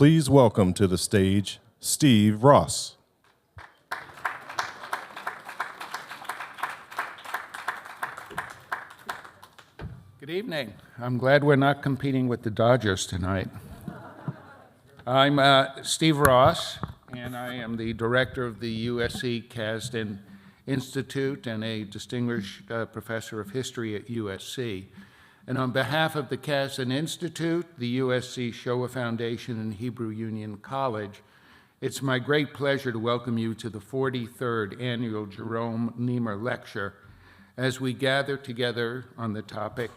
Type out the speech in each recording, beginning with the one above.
please welcome to the stage Steve Ross. Good evening. I'm glad we're not competing with the Dodgers tonight. I'm Steve Ross, and I am the director of the USC Casden Institute and a distinguished professor of history at USC. And on behalf of the Casden Institute, the USC Shoah Foundation, and Hebrew Union College, it's my great pleasure to welcome you to the 43rd Annual Jerome Nemer Lecture as we gather together on the topic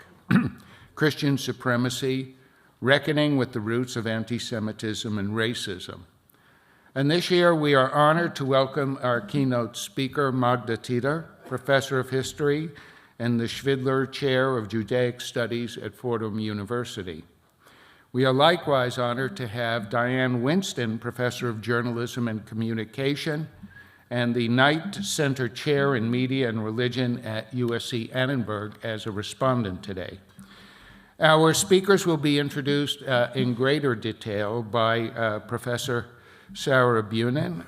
Christian Supremacy, Reckoning with the Roots of Antisemitism and Racism. And this year we are honored to welcome our keynote speaker, Magda Titer, professor of history and the Schvidler Chair of Judaic Studies at Fordham University. We are likewise honored to have Diane Winston, professor of journalism and communication, and the Knight Center Chair in Media and Religion at USC Annenberg as a respondent today. Our speakers will be introduced in greater detail by Professor Sarah Bunin-Benor,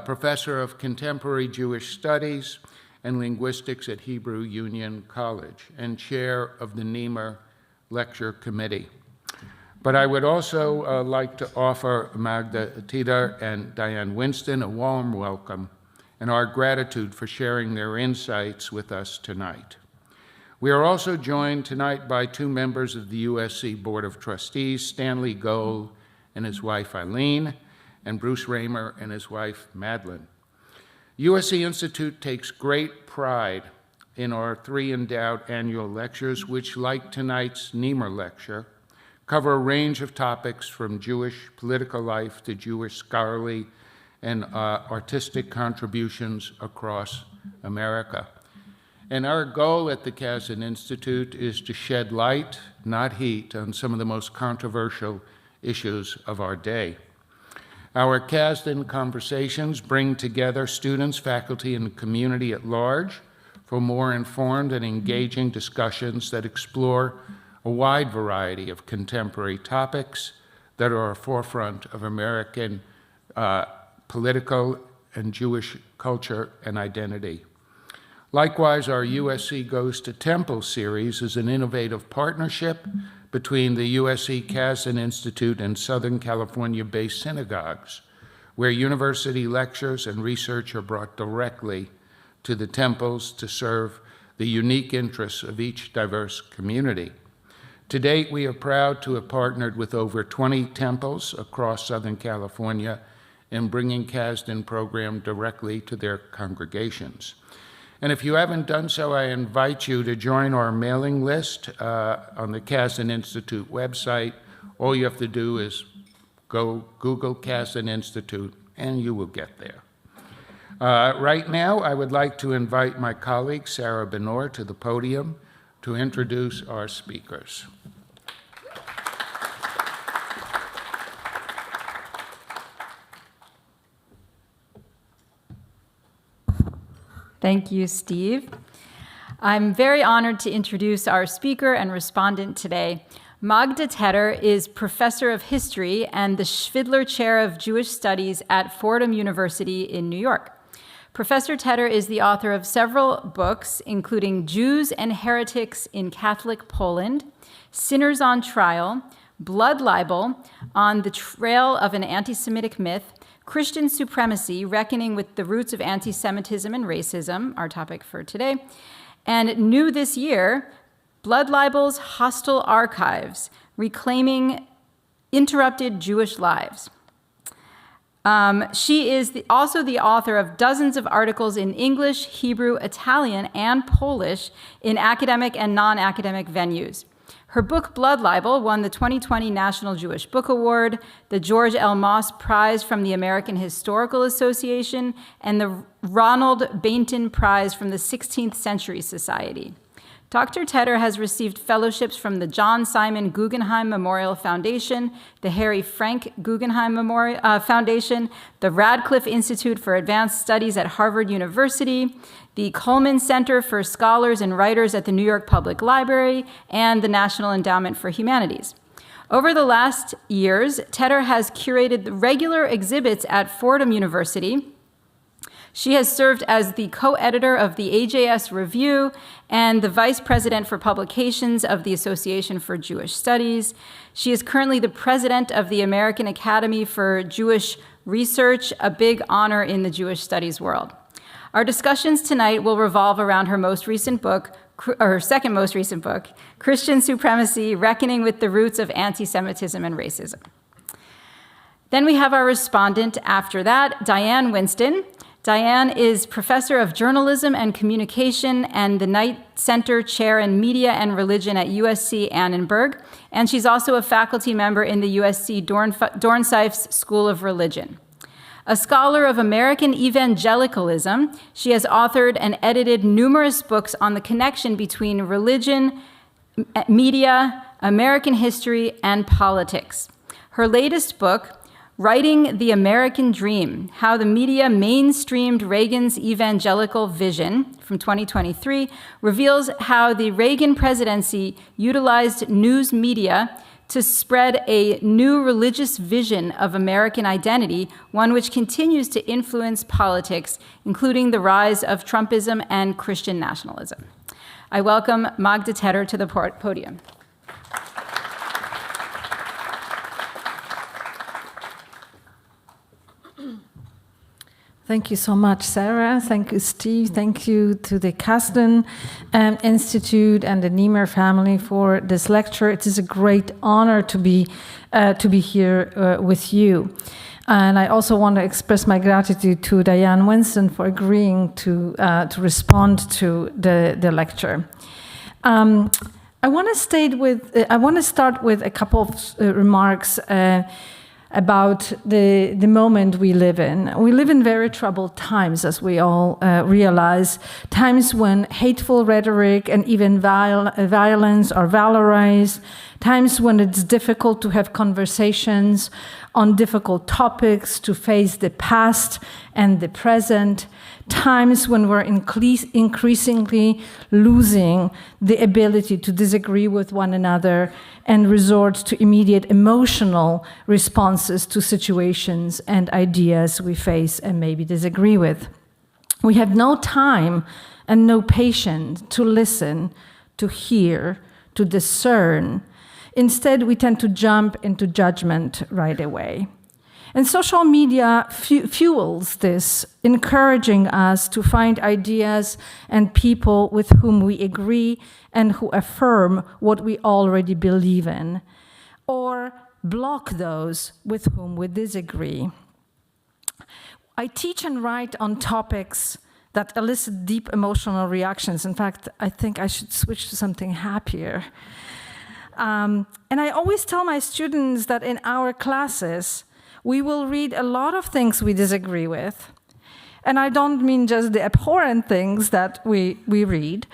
professor of contemporary Jewish studies and linguistics at Hebrew Union College and chair of the Nemer Lecture Committee. But I would also like to offer Magda Titer and Diane Winston a warm welcome and our gratitude for sharing their insights with us tonight. We are also joined tonight by two members of the USC Board of Trustees, Stanley Gold and his wife Eileen, and Bruce Raymer and his wife Madeline. USC Institute takes great pride in our three endowed annual lectures, which, like tonight's Nemer Lecture, cover a range of topics from Jewish political life to Jewish scholarly and artistic contributions across America. And our goal at the Casden Institute is to shed light, not heat, on some of the most controversial issues of our day. Our Casden Conversations bring together students, faculty, and the community at large for more informed and engaging discussions that explore a wide variety of contemporary topics that are at the forefront of American political and Jewish culture and identity. Likewise, our USC Goes to Temple series is an innovative partnership between the USC Casden Institute and Southern California-based synagogues, where university lectures and research are brought directly to the temples to serve the unique interests of each diverse community. To date, we are proud to have partnered with over 20 temples across Southern California in bringing Casden program directly to their congregations. And if you haven't done so, I invite you to join our mailing list on the Casden Institute website. All you have to do is go Google Casden Institute, and you will get there. Right now, I would like to invite my colleague, Sarah Benor, to the podium to introduce our speakers. Thank you, Steve. I'm very honored to introduce our speaker and respondent today. Magda Titer is professor of history and the Schvidler Chair of Jewish Studies at Fordham University in New York. Professor Titer is the author of several books, including Jews and Heretics in Catholic Poland, Sinners on Trial, Blood Libel, On the Trail of an Anti-Semitic Myth, Christian Supremacy, Reckoning with the Roots of Antisemitism and Racism, our topic for today, and new this year, Blood Libel's Hostile Archives, Reclaiming Interrupted Jewish Lives. She is also the author of dozens of articles in English, Hebrew, Italian, and Polish in academic and non-academic venues. Her book, Blood Libel, won the 2020 National Jewish Book Award, the George L. Moss Prize from the American Historical Association, and the Ronald Bainton Prize from the 16th Century Society. Dr. Titer has received fellowships from the John Simon Guggenheim Memorial Foundation, the Harry Frank Guggenheim Foundation, the Radcliffe Institute for Advanced Studies at Harvard University, the Cullman Center for Scholars and Writers at the New York Public Library, and the National Endowment for Humanities. Over the last years, Tedder has curated regular exhibits at Fordham University. She has served as the co-editor of the AJS Review and the vice president for publications of the Association for Jewish Studies. She is currently the president of the American Academy for Jewish Research, a big honor in the Jewish studies world. Our discussions tonight will revolve around her most recent book, or her second most recent book, Christian Supremacy, Reckoning with the Roots of Antisemitism and Racism. Then we have our respondent after that, Diane Winston. Diane is professor of journalism and communication and the Knight Center Chair in Media and Religion at USC Annenberg, and she's also a faculty member in the USC Dornsife School of Religion. A scholar of American evangelicalism, she has authored and edited numerous books on the connection between religion, media, American history, and politics. Her latest book, Writing the American Dream, How the Media Mainstreamed Reagan's Evangelical Vision, from 2023, reveals how the Reagan presidency utilized news media to spread a new religious vision of American identity, one which continues to influence politics, including the rise of Trumpism and Christian nationalism. I welcome Magda Tedder to the podium. Thank you so much, Sarah. Thank you, Steve. Thank you to the Casden Institute and the Nemer family for this lecture. It is a great honor to be here with you. And I also want to express my gratitude to Diane Winston for agreeing to respond to the lecture. I want to start with a couple of remarks about the moment we live in. We live in very troubled times, as we all realize, times when hateful rhetoric and even violence are valorized, times when it's difficult to have conversations on difficult topics, to face the past and the present, times when we're increasingly losing the ability to disagree with one another and resort to immediate emotional responses to situations and ideas we face and maybe disagree with. We have no time and no patience to listen, to hear, to discern. Instead, we tend to jump into judgment right away. And social media fuels this, encouraging us to find ideas and people with whom we agree and who affirm what we already believe in, or block those with whom we disagree. I teach and write on topics that elicit deep emotional reactions. In fact, I think I should switch to something happier. And I always tell my students that in our classes, we will read a lot of things we disagree with. And I don't mean just the abhorrent things that we read,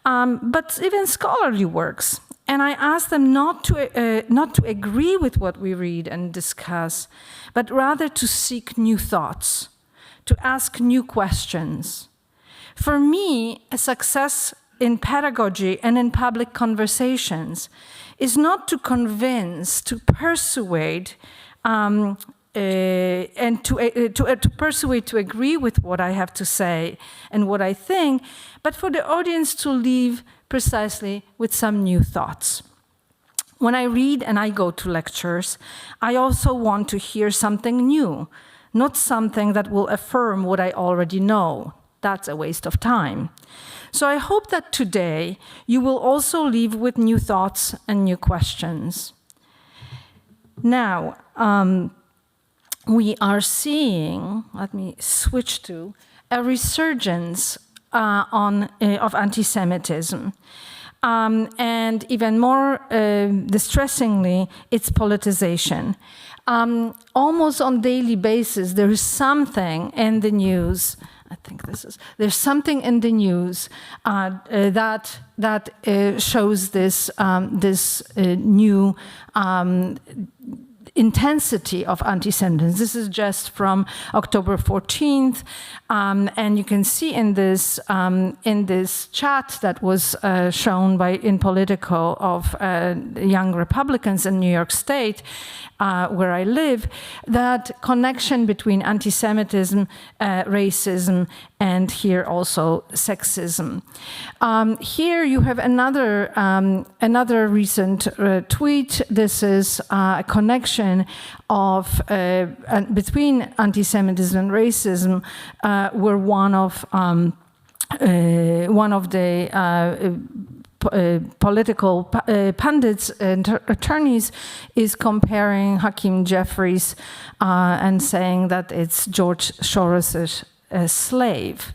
but even scholarly works. And I ask them not to agree with what we read and discuss, but rather to seek new thoughts, to ask new questions. For me, a success in pedagogy and in public conversations is not to convince, to persuade, and to persuade to agree with what I have to say and what I think, but for the audience to leave precisely with some new thoughts. When I read and I go to lectures, I also want to hear something new, not something that will affirm what I already know. That's a waste of time. So I hope that today you will also leave with new thoughts and new questions. Now, we are seeing, let me switch to, a resurgence of anti-Semitism. And even more distressingly, its politicization. Almost on a daily basis, there is something in the news, there's something in the news that shows this new intensity of anti-Semitism. This is just from October 14th, and you can see in this chat that was shown in Politico of young Republicans in New York State, where I live, that connection between anti-Semitism, racism, and here also sexism. Here you have another recent tweet. This is a connection of between anti-Semitism and racism, where one of the political pundits and attorneys is comparing Hakeem Jeffries and saying that it's George Soros's slave.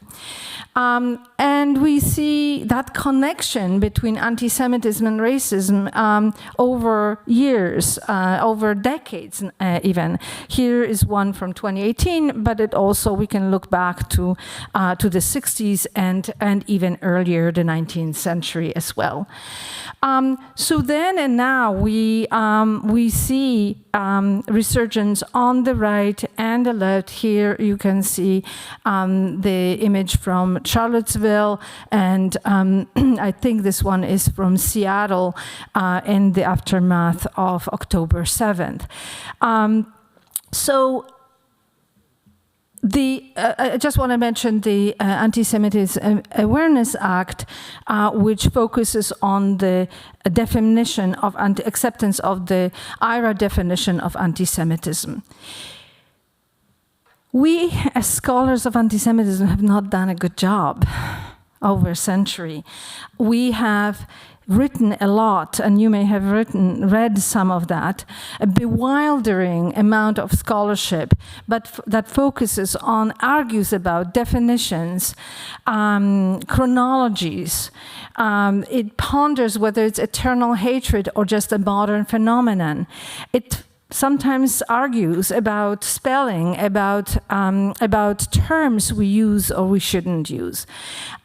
And we see that connection between anti-Semitism and racism over years, over decades even. Here is one from 2018, but it also, we can look back to the 60s and even earlier, the 19th century as well. So then and now we see resurgence on the right and the left. Here you can see the image from Charlottesville, and I think this one is from Seattle in the aftermath of October 7th. I just want to mention the Anti-Semitism Awareness Act, which focuses on the definition of acceptance of the IRA definition of anti-Semitism. We, as scholars of anti-Semitism, have not done a good job over a century. We have written a lot, and you may have read some of that, a bewildering amount of scholarship, but that focuses on, argues about definitions, chronologies. It ponders whether it's eternal hatred or just a modern phenomenon. It sometimes argues about spelling, about terms we use or we shouldn't use.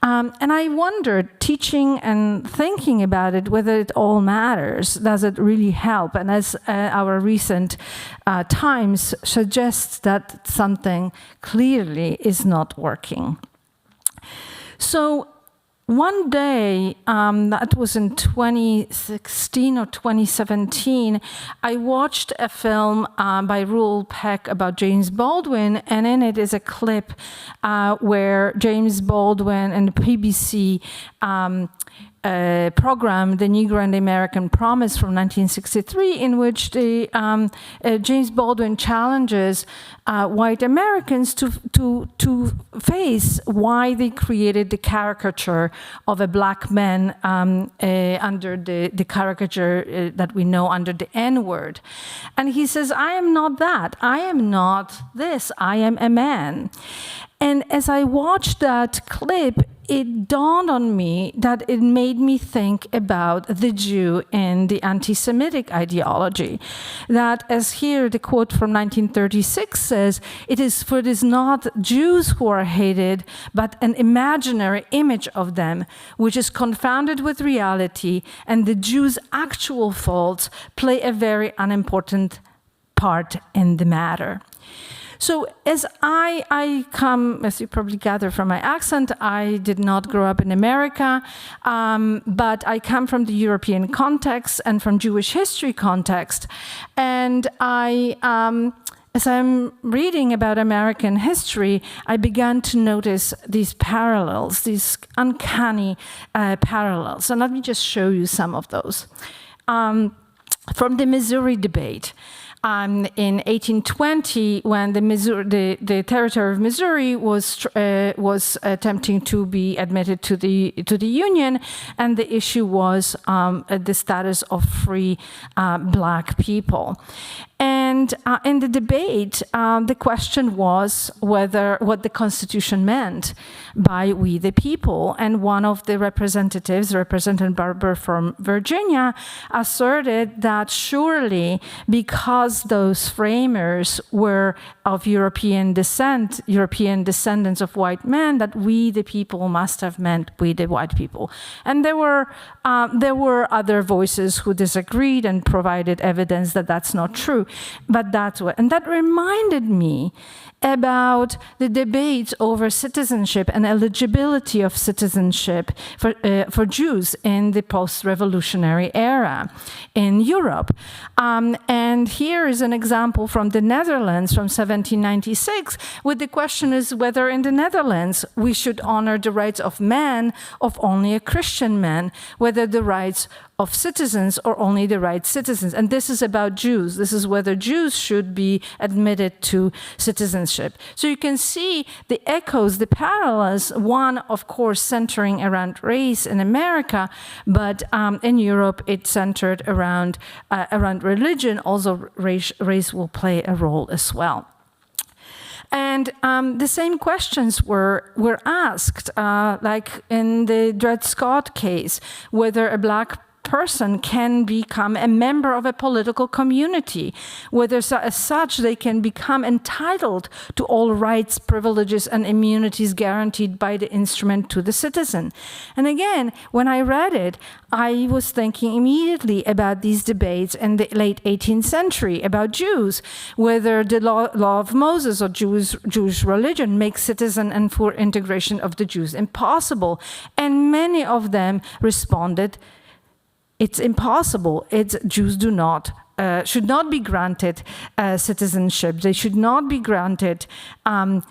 And I wondered, teaching and thinking about it, whether it all matters. Does it really help? And as our recent Times suggests, that something clearly is not working. So one day, that was in 2016 or 2017, I watched a film by Ruel Peck about James Baldwin, and in it is a clip where James Baldwin and the PBC program, The Negro and the American Promise from 1963, in which James Baldwin challenges white Americans to face why they created the caricature of a black man under the caricature that we know under the N-word. And he says, I am not that. I am not this. I am a man. And as I watched that clip, it dawned on me that it made me think about the Jew and the anti-Semitic ideology. That, as here the quote from 1936 says, it is not Jews who are hated, but an imaginary image of them, which is confounded with reality, and the Jews' actual faults play a very unimportant part in the matter. So as I come, as you probably gather from my accent, I did not grow up in America, but I come from the European context and from Jewish history context. And as I'm reading about American history, I began to notice these parallels, these uncanny parallels. And let me just show you some of those. From the Missouri debate. In 1820, when the territory of Missouri was attempting to be admitted to the Union, and the issue was the status of free black people. And in the debate, the question was what the Constitution meant by "we the people." And one of the representatives, Representative Barber from Virginia, asserted that surely because those framers were of European descent, European descendants of white men, that "we the people" must have meant "we the white people." And there were other voices who disagreed and provided evidence that that's not true. but that's what, and that reminded me about the debates over citizenship and eligibility of citizenship for Jews in the post-revolutionary era in Europe. And here is an example from the Netherlands from 1796, where the question is whether in the Netherlands we should honor the rights of man, of only a Christian man, whether the rights of citizens or only the right citizens. And this is about Jews. This is whether Jews should be admitted to citizenship. So you can see the echoes, the parallels, one, of course, centering around race in America, but in Europe it centered around religion. Also, race will play a role as well. And the same questions were asked, like in the Dred Scott case, whether a black person can become a member of a political community, whether as such they can become entitled to all rights, privileges, and immunities guaranteed by the instrument to the citizen. And again, when I read it, I was thinking immediately about these debates in the late 18th century about Jews, whether the law of Moses or Jewish religion makes citizen and full integration of the Jews impossible. And many of them responded, it's impossible. Jews should not be granted citizenship. They should not be granted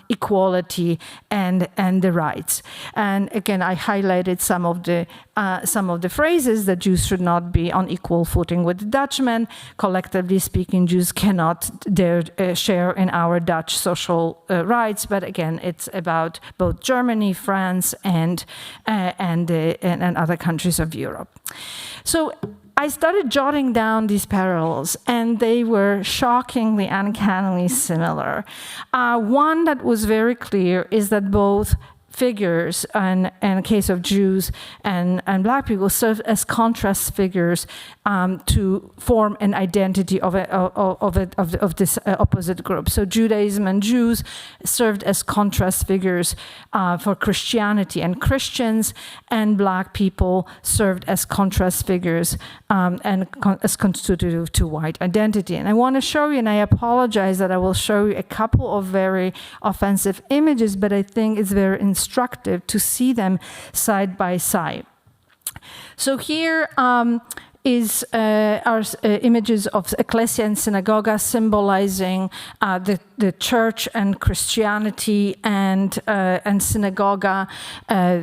equality and the rights. And again, I highlighted some of the phrases that Jews should not be on equal footing with Dutchmen. Collectively speaking, Jews cannot share in our Dutch social rights. But again, it's about both Germany, France, and other countries of Europe. So I started jotting down these parallels, and they were shockingly, uncannily similar. One that was very clear is that both figures, in the case of Jews and black people, serve as contrast figures to form an identity of this opposite group. So Judaism and Jews served as contrast figures for Christianity and Christians, and black people served as contrast figures as constitutive to white identity. And I want to show you, and I apologize that I will show you a couple of very offensive images, but I think it's very instructive to see them side by side. So here is our images of ecclesia and synagoga symbolizing the church and Christianity and synagoga,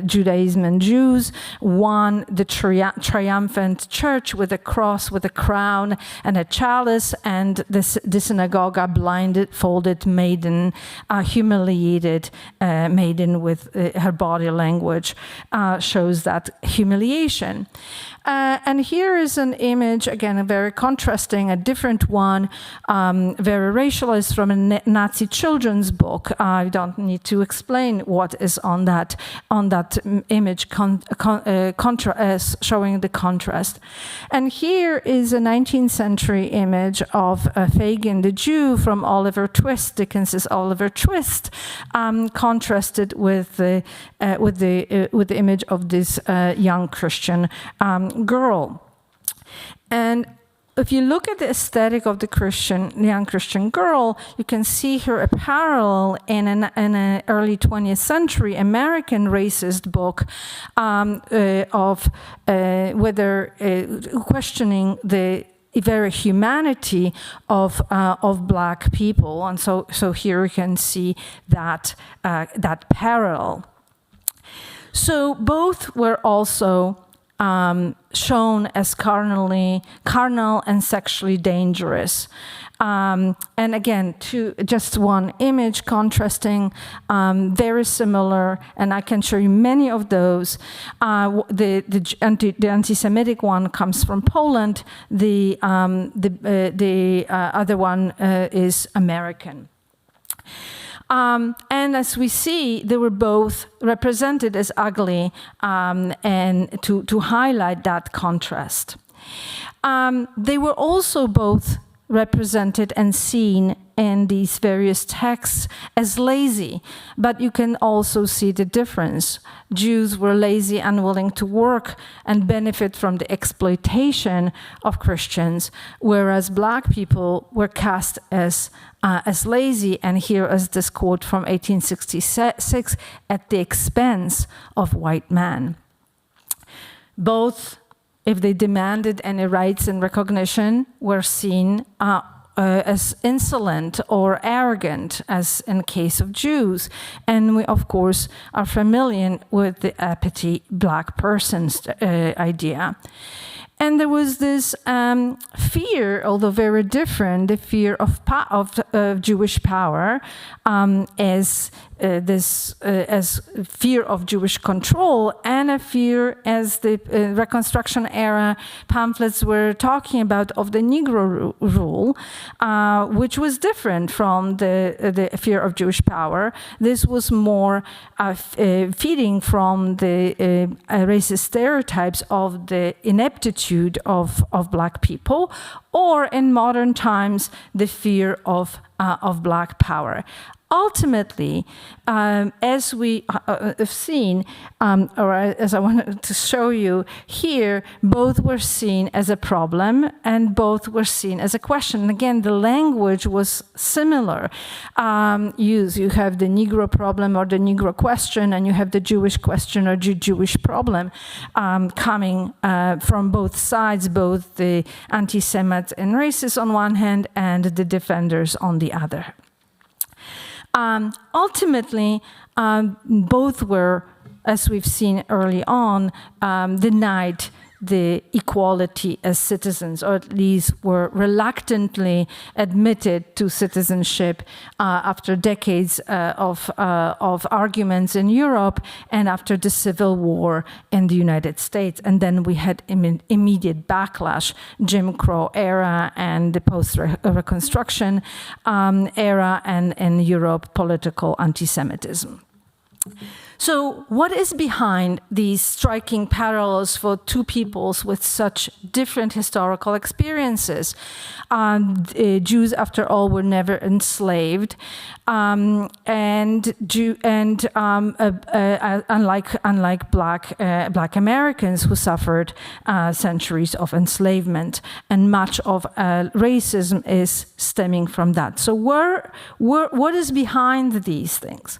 Judaism and Jews. One, the triumphant church with a cross, with a crown and a chalice, and the synagoga, blinded, folded maiden, humiliated maiden with her body language shows that humiliation. And here is an image, again, a very contrasting, a different one, very racialized from a Nazi children's book. I don't need to explain what is on that image, showing the contrast. And here is a 19th century image of Fagin the Jew from Oliver Twist, Dickens's Oliver Twist, contrasted with the image of this young Christian girl. And if you look at the aesthetic of the young Christian girl, you can see her a parallel in an early 20th century American racist book of questioning the very humanity of black people. And so here you can see that parallel. So both were also shown as carnal and sexually dangerous. And again, just one image contrasting, very similar, and I can show you many of those. The anti-Semitic one comes from Poland. The other one is American. And as we see, they were both represented as ugly, and to highlight that contrast. They were also both represented and seen in these various texts as lazy, but you can also see the difference. Jews were lazy, unwilling to work and benefit from the exploitation of Christians, whereas black people were cast as lazy, and here is this quote from 1866, at the expense of white men. Both, if they demanded any rights and recognition, were seen as insolent or arrogant, as in the case of Jews. And we, of course, are familiar with the uppity black person's idea. And there was this fear, although very different, the fear of Jewish power as fear of Jewish control, and a fear, as the Reconstruction era pamphlets were talking about, of the Negro rule, which was different from the fear of Jewish power. This was more feeding from the racist stereotypes of the ineptitude of black people, or in modern times, the fear of black power. Ultimately, as we have seen, or as I wanted to show you here, both were seen as a problem and both were seen as a question. And again, the language was similar. You have the Negro problem or the Negro question, and you have the Jewish question or Jewish problem coming from both sides, both the anti-Semites and racists on one hand and the defenders on the other. Ultimately, both were, as we've seen early on, denied the equality as citizens, or at least were reluctantly admitted to citizenship after decades of arguments in Europe and after the Civil War in the United States. And then we had immediate backlash, Jim Crow era and the post-Reconstruction era, and in Europe, political anti-Semitism. So what is behind these striking parallels for two peoples with such different historical experiences? Jews, after all, were never enslaved, unlike Black Americans who suffered centuries of enslavement, and much of racism is stemming from that. So what is behind these things?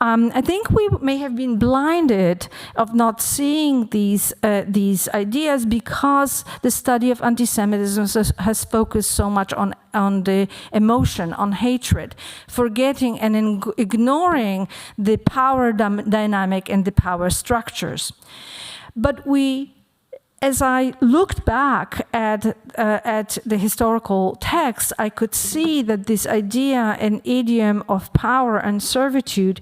I think we may have been blinded of not seeing these ideas because the study of anti-Semitism has focused so much on the emotion, on hatred, forgetting and ignoring the power dynamic and the power structures. But as I looked back at the historical text, I could see that this idea and idiom of power and servitude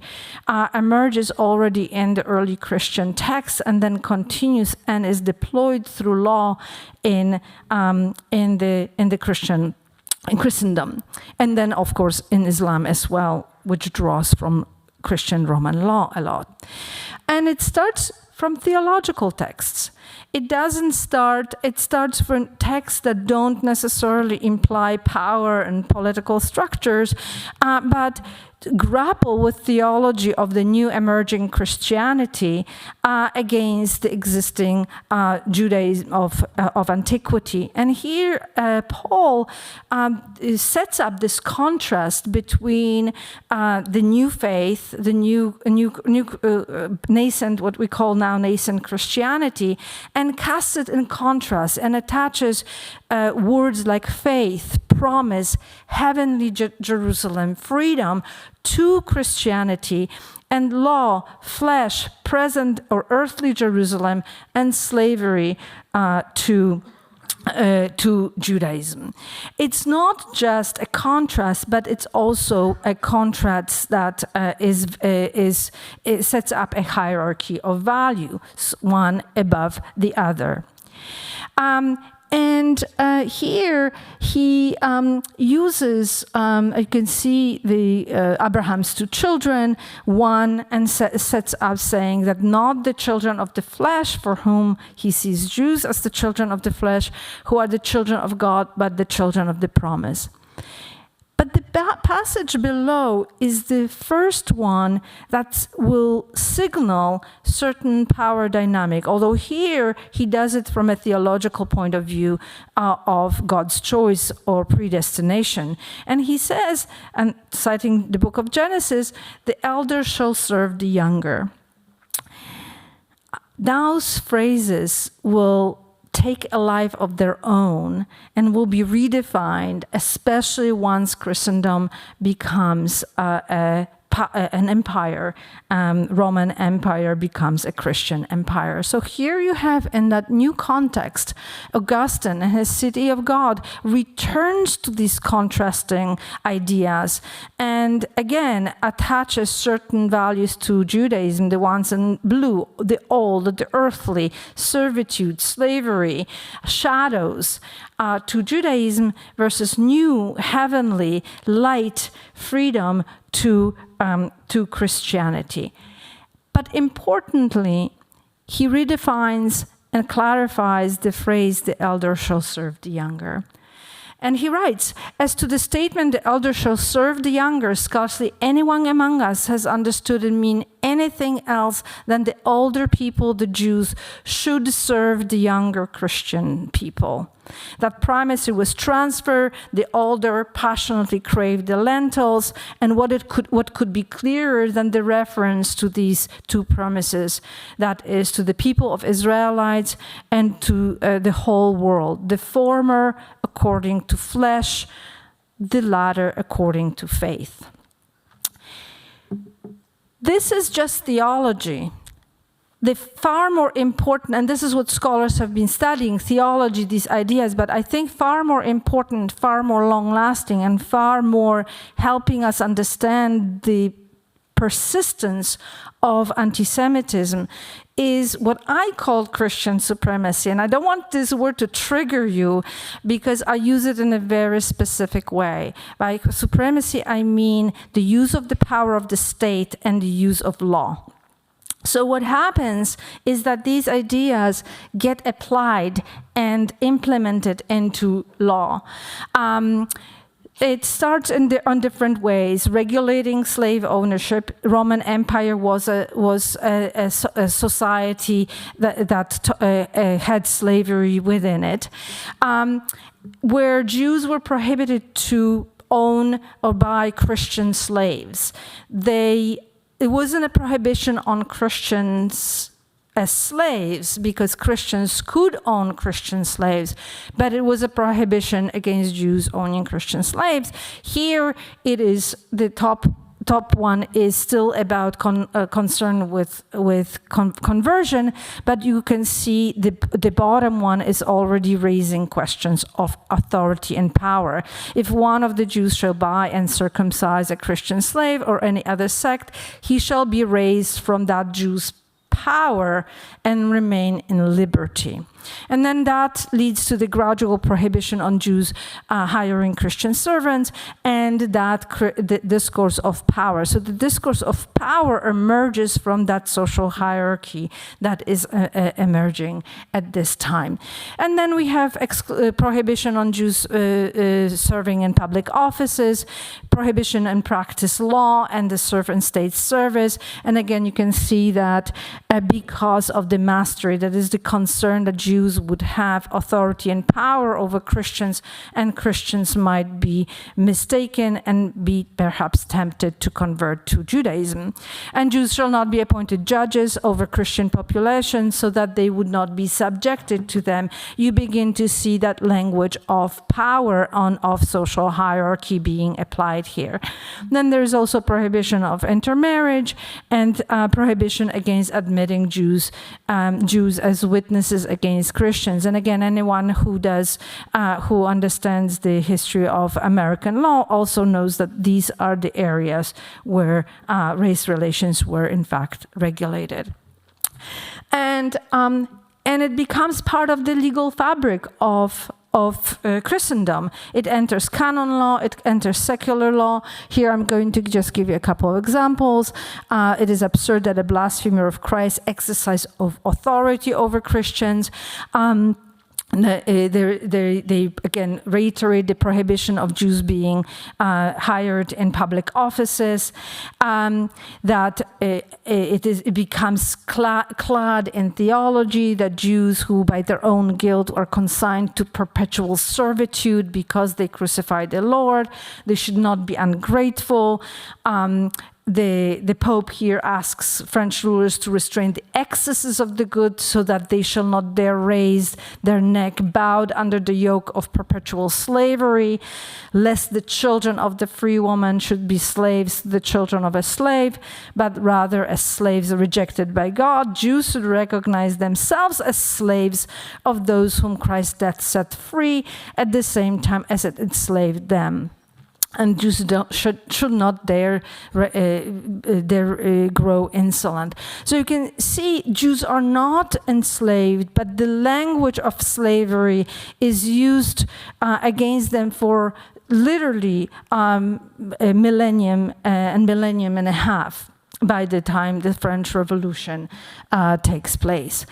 emerges already in the early Christian texts, and then continues and is deployed through law in Christendom, and then of course in Islam as well, which draws from Christian Roman law a lot. And it starts from theological texts. It starts from texts that don't necessarily imply power and political structures, but grapple with theology of the new emerging Christianity against the existing Judaism of antiquity. And here Paul sets up this contrast between the new faith, the new nascent, what we call now nascent Christianity, and casts it in contrast and attaches words like faith, promise, heavenly Jerusalem, freedom to Christianity, and law, flesh, present or earthly Jerusalem, and slavery to Judaism. It's not just a contrast, but it's also a contrast that sets up a hierarchy of value, one above the other. And here he uses, you can see Abraham's two children, one, and sets up saying that not the children of the flesh, for whom he sees Jews as the children of the flesh, who are the children of God, but the children of the promise. But the passage below is the first one that will signal certain power dynamic, although here he does it from a theological point of view of God's choice or predestination. And he says, and citing the book of Genesis, the elder shall serve the younger. Those phrases will take a life of their own and will be redefined, especially once Christendom becomes an empire. Roman Empire becomes a Christian empire. So here you have, in that new context, Augustine and his City of God returns to these contrasting ideas and again attaches certain values to Judaism, the ones in blue, the old, the earthly, servitude, slavery, shadows, to Judaism versus new, heavenly, light, freedom to Christianity. But importantly, he redefines and clarifies the phrase, the elder shall serve the younger. And he writes, as to the statement, the elder shall serve the younger, scarcely anyone among us has understood it mean anything else than the older people, the Jews, should serve the younger Christian people. That primacy was transferred, the older passionately craved the lentils, and what could be clearer than the reference to these two promises, that is, to the people of Israelites and to the whole world, the former according to flesh, the latter according to faith. This is just theology. The far more important, and this is what scholars have been studying, theology, these ideas, but I think far more important, far more long-lasting, and far more helping us understand the persistence of anti-Semitism is what I call Christian supremacy. And I don't want this word to trigger you because I use it in a very specific way. By supremacy, I mean the use of the power of the state and the use of law. So what happens is that these ideas get applied and implemented into law. It starts on different ways. Regulating slave ownership. Roman Empire was a society that had slavery within it, where Jews were prohibited to own or buy Christian slaves. It wasn't a prohibition on Christians as slaves, because Christians could own Christian slaves, but it was a prohibition against Jews owning Christian slaves. Here it is, the top one is still about concern with conversion, but you can see the bottom one is already raising questions of authority and power. If one of the Jews shall buy and circumcise a Christian slave or any other sect, he shall be raised from that Jew's power and remain in liberty. And then that leads to the gradual prohibition on Jews hiring Christian servants and the discourse of power. So the discourse of power emerges from that social hierarchy that is emerging at this time. And then we have prohibition on Jews serving in public offices, prohibition and practice law, and the servant state service. And again, you can see that because of the mastery, that is the concern that Jews would have authority and power over Christians, and Christians might be mistaken and be perhaps tempted to convert to Judaism. And Jews shall not be appointed judges over Christian populations so that they would not be subjected to them. You begin to see that language of power of social hierarchy being applied here. Then there's also prohibition of intermarriage and prohibition against admitting Jews as witnesses against Christians. And again, anyone who understands the history of American law also knows that these are the areas where race relations were in fact regulated. And And it becomes part of the legal fabric of Christendom. It enters canon law, it enters secular law. Here I'm going to just give you a couple of examples. It is absurd that a blasphemer of Christ exercise of authority over Christians. They again reiterate the prohibition of Jews being hired in public offices, that it becomes clad in theology that Jews who by their own guilt are consigned to perpetual servitude because they crucified the Lord. They should not be ungrateful. The Pope here asks French rulers to restrain the excesses of the good so that they shall not dare raise their neck bowed under the yoke of perpetual slavery, lest the children of the free woman should be slaves to the children of a slave, but rather as slaves rejected by God. Jews should recognize themselves as slaves of those whom Christ's death set free at the same time as it enslaved them. And Jews should not dare grow insolent. So you can see Jews are not enslaved, but the language of slavery is used against them for literally a millennium and a half by the time the French Revolution takes place.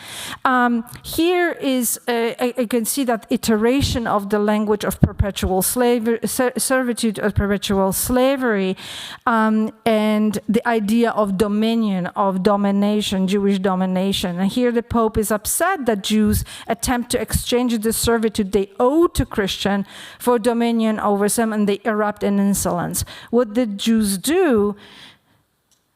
Here is, you can see that iteration of the language of perpetual servitude or perpetual slavery, and the idea of dominion, of domination, Jewish domination. And here the Pope is upset that Jews attempt to exchange the servitude they owe to Christian for dominion over them, and they erupt in insolence. What did Jews do?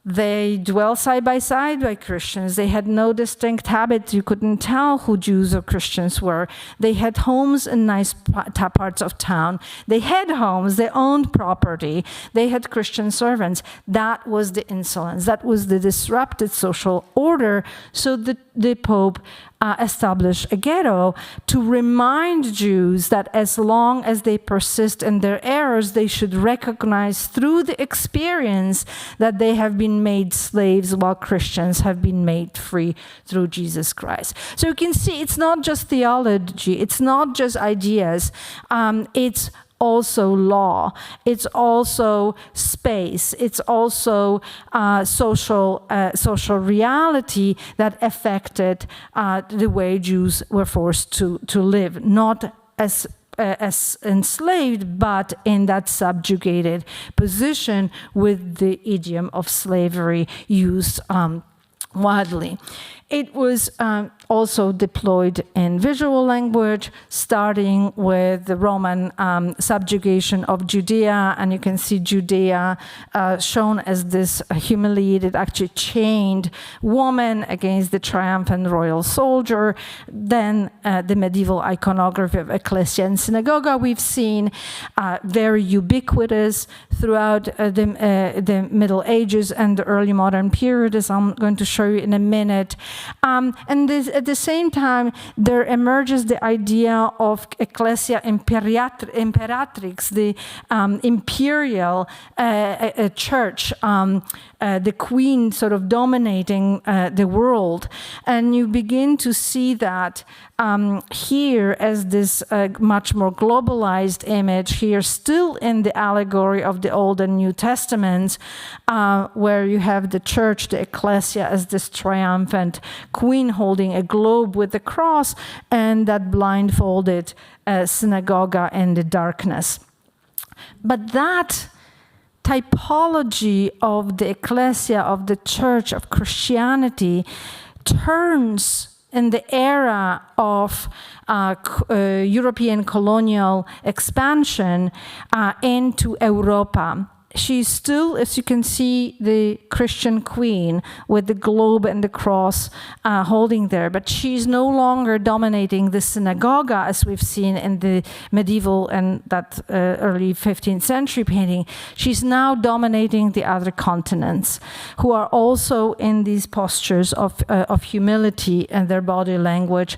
They dwell side by side by Christians. They had no distinct habits. You couldn't tell who Jews or Christians were. They had homes in nice parts of town. They had homes, they owned property. They had Christian servants. That was the insolence. That was the disrupted social order. So the Pope established a ghetto to remind Jews that as long as they persist in their errors, they should recognize through the experience that they have been made slaves while Christians have been made free through Jesus Christ. So you can see it's not just theology, it's not just ideas, it's also law, it's also space, it's also social reality that affected the way Jews were forced to live, not as enslaved, but in that subjugated position with the idiom of slavery used widely. It was also deployed in visual language, starting with the Roman subjugation of Judea, and you can see Judea shown as this humiliated, actually chained woman against the triumphant royal soldier. Then the medieval iconography of ecclesia and synagoga we've seen, very ubiquitous throughout the Middle Ages and the early modern period, as I'm going to show you in a minute. And at the same time, there emerges the idea of ecclesia imperatrix, the imperial church, the queen sort of dominating the world. And you begin to see that here as this much more globalized image here, still in the allegory of the Old and New Testaments, where you have the church, the ecclesia, as this triumphant queen holding a globe with the cross, and that blindfolded synagogue in the darkness. But that typology of the ecclesia, of the church, of Christianity, turns in the era of European colonial expansion into Europa. She's still, as you can see, the Christian queen with the globe and the cross holding there, but she's no longer dominating the synagogue as we've seen in the medieval and that early 15th century painting. She's now dominating the other continents, who are also in these postures of humility, and their body language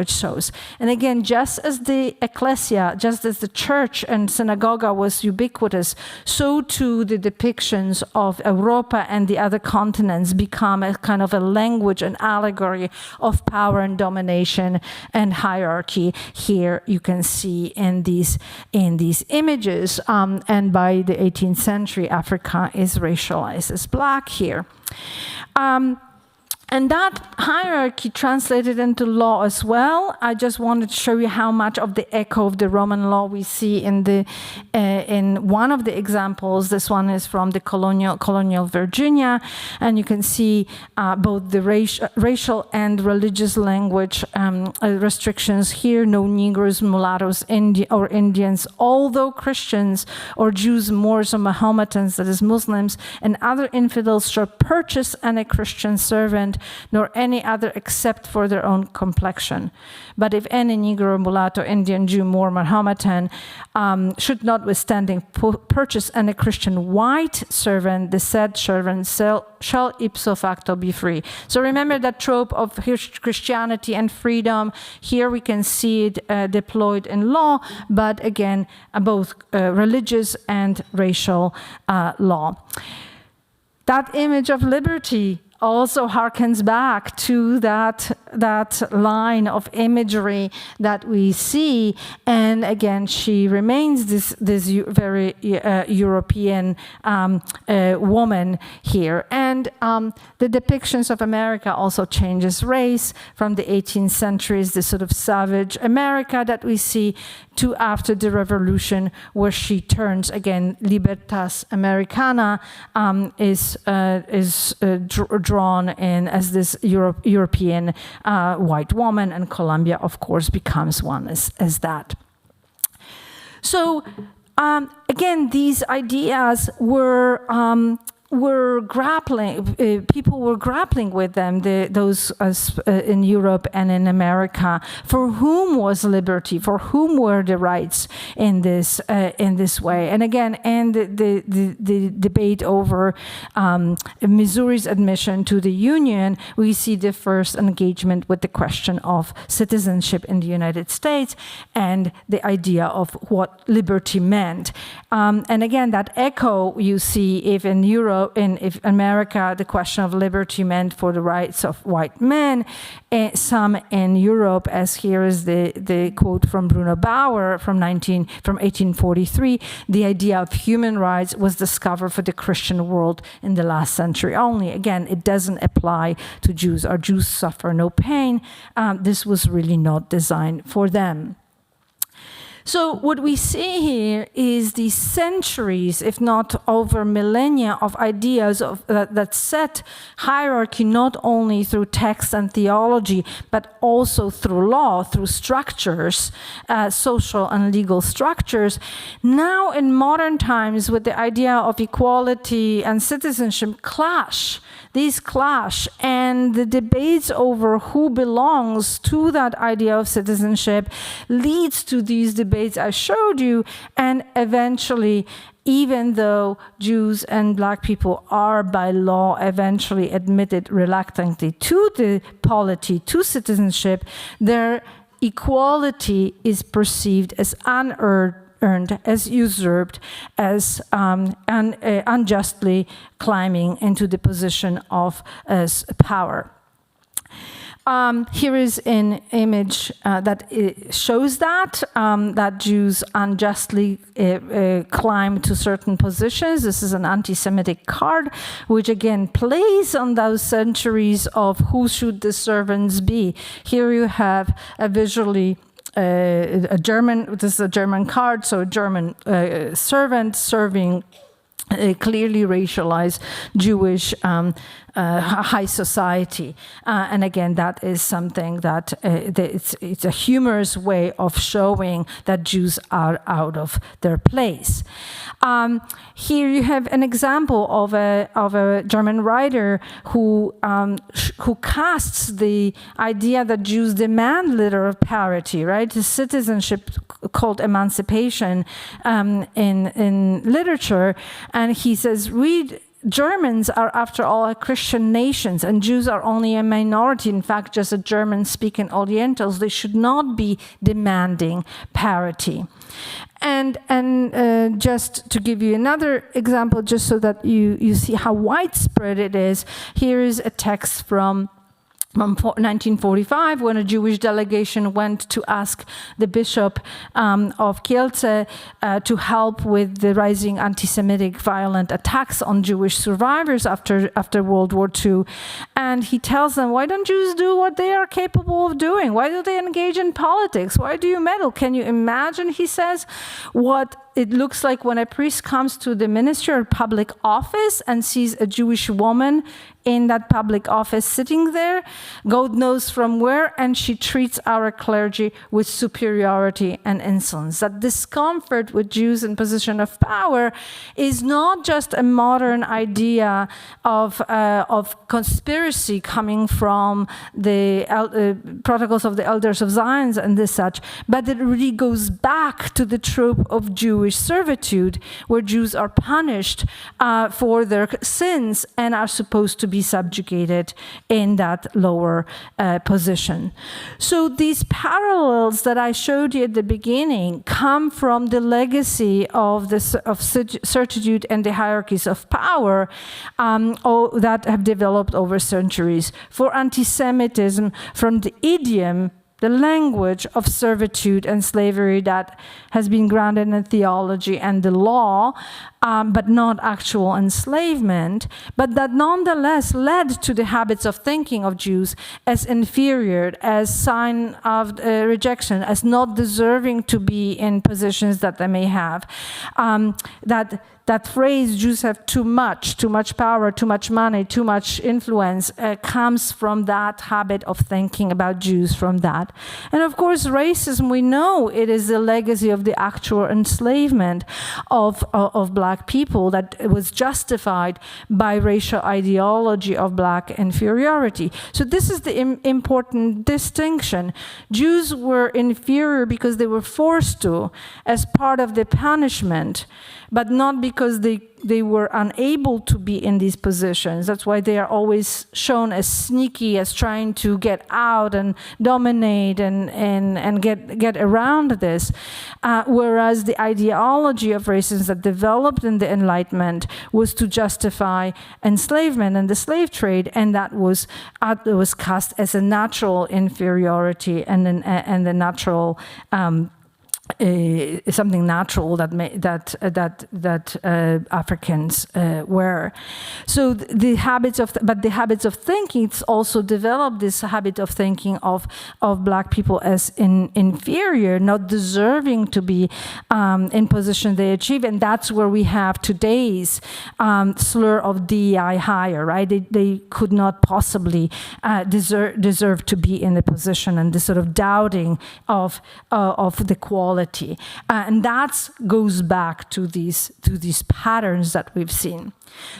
shows. And again, just as the ecclesia, just as the church and synagogue was ubiquitous ubiquitous, so too the depictions of Europa and the other continents become a kind of a language, an allegory of power and domination and hierarchy. Here you can see in these images, and by the 18th century, Africa is racialized as black here. And that hierarchy translated into law as well. I just wanted to show you how much of the echo of the Roman law we see in one of the examples. This one is from the colonial Virginia, and you can see both the racial and religious language restrictions here. No Negroes, mulattoes, or Indians, although Christians or Jews, Moors, or Mahometans, that is Muslims, and other infidels shall purchase any Christian servant, nor any other except for their own complexion. But if any Negro, mulatto, Indian, Jew, Moor, Mahometan should notwithstanding purchase any Christian white servant, the said servant shall ipso facto be free. So remember that trope of Christianity and freedom. Here we can see it deployed in law, but again, both religious and racial law. That image of liberty also harkens back to that line of imagery that we see, and again, she remains this very European woman here. And the depictions of America also changes race from the 18th century, the sort of savage America that we see, to after the revolution, where she turns again libertas americana, is drawn in as this European white woman, and Colombia, of course, becomes one as that. So again, these ideas were grappling. People were grappling with them. Those in Europe and in America. For whom was liberty? For whom were the rights in this way? And again, and the debate over Missouri's admission to the Union, we see the first engagement with the question of citizenship in the United States and the idea of what liberty meant. And again, that echo you see if in Europe. If America, the question of liberty meant for the rights of white men, some in Europe, as here is the quote from Bruno Bauer from 1843, the idea of human rights was discovered for the Christian world in the last century only. Again, it doesn't apply to Jews. Our Jews suffer no pain. This was really not designed for them. So what we see here is these centuries, if not over millennia, of ideas that set hierarchy not only through text and theology, but also through law, through structures, social and legal structures. Now in modern times, with the idea of equality and citizenship clash, these clash, and the debates over who belongs to that idea of citizenship leads to these debates I showed you, and eventually, even though Jews and black people are by law eventually admitted reluctantly to the polity, to citizenship, their equality is perceived as unearned, as usurped, as unjustly climbing into the position of power. Here is an image that shows that Jews unjustly climb to certain positions. This is an anti-Semitic card, which again plays on those centuries of who should the servants be. Here you have a visually a German, this is a German card, so a German servant serving a clearly racialized Jewish high society. And again, that is something that it's a humorous way of showing that Jews are out of their place. Here you have an example of a German writer who casts the idea that Jews demand literal parity, right? The citizenship called emancipation in literature, and he says, Germans are, after all, a Christian nation, and Jews are only a minority. In fact, just a German-speaking Orientals, they should not be demanding parity. And just to give you another example, just so that you see how widespread it is, here is a text from 1945, when a Jewish delegation went to ask the bishop of Kielce to help with the rising anti-Semitic violent attacks on Jewish survivors after World War II. And he tells them, why don't Jews do what they are capable of doing? Why do they engage in politics? Why do you meddle? Can you imagine, he says, what it looks like when a priest comes to the ministry or public office and sees a Jewish woman in that public office sitting there, God knows from where, and she treats our clergy with superiority and insolence. That discomfort with Jews in position of power is not just a modern idea of conspiracy coming from the protocols of the elders of Zion and this such, but it really goes back to the trope of Jewish servitude, where Jews are punished for their sins and are supposed to be subjugated in that lower position. So these parallels that I showed you at the beginning come from the legacy of certitude and the hierarchies of power that have developed over centuries. For anti-Semitism, from the idiom, the language of servitude and slavery that has been grounded in theology and the law, but not actual enslavement, but that nonetheless led to the habits of thinking of Jews as inferior, as sign of rejection, as not deserving to be in positions that they may have. That phrase, Jews have too much power, too much money, too much influence, comes from that habit of thinking about Jews from that. And of course, racism, we know it is the legacy of the actual enslavement of Black people that was justified by racial ideology of Black inferiority. So this is the important distinction. Jews were inferior because they were forced to, as part of the punishment, but not because they were unable to be in these positions. That's why they are always shown as sneaky, as trying to get out and dominate and get around this. Whereas the ideology of racism that developed in the Enlightenment was to justify enslavement and the slave trade, and that was cast as a natural inferiority and a natural something natural that Africans were. So the habits of thinking, it's also developed this habit of thinking of Black people as inferior, not deserving to be in position they achieve, and that's where we have today's slur of DEI hire, right? They could not possibly deserve to be in the position, and this sort of doubting of the quality. And that goes back to these patterns that we've seen.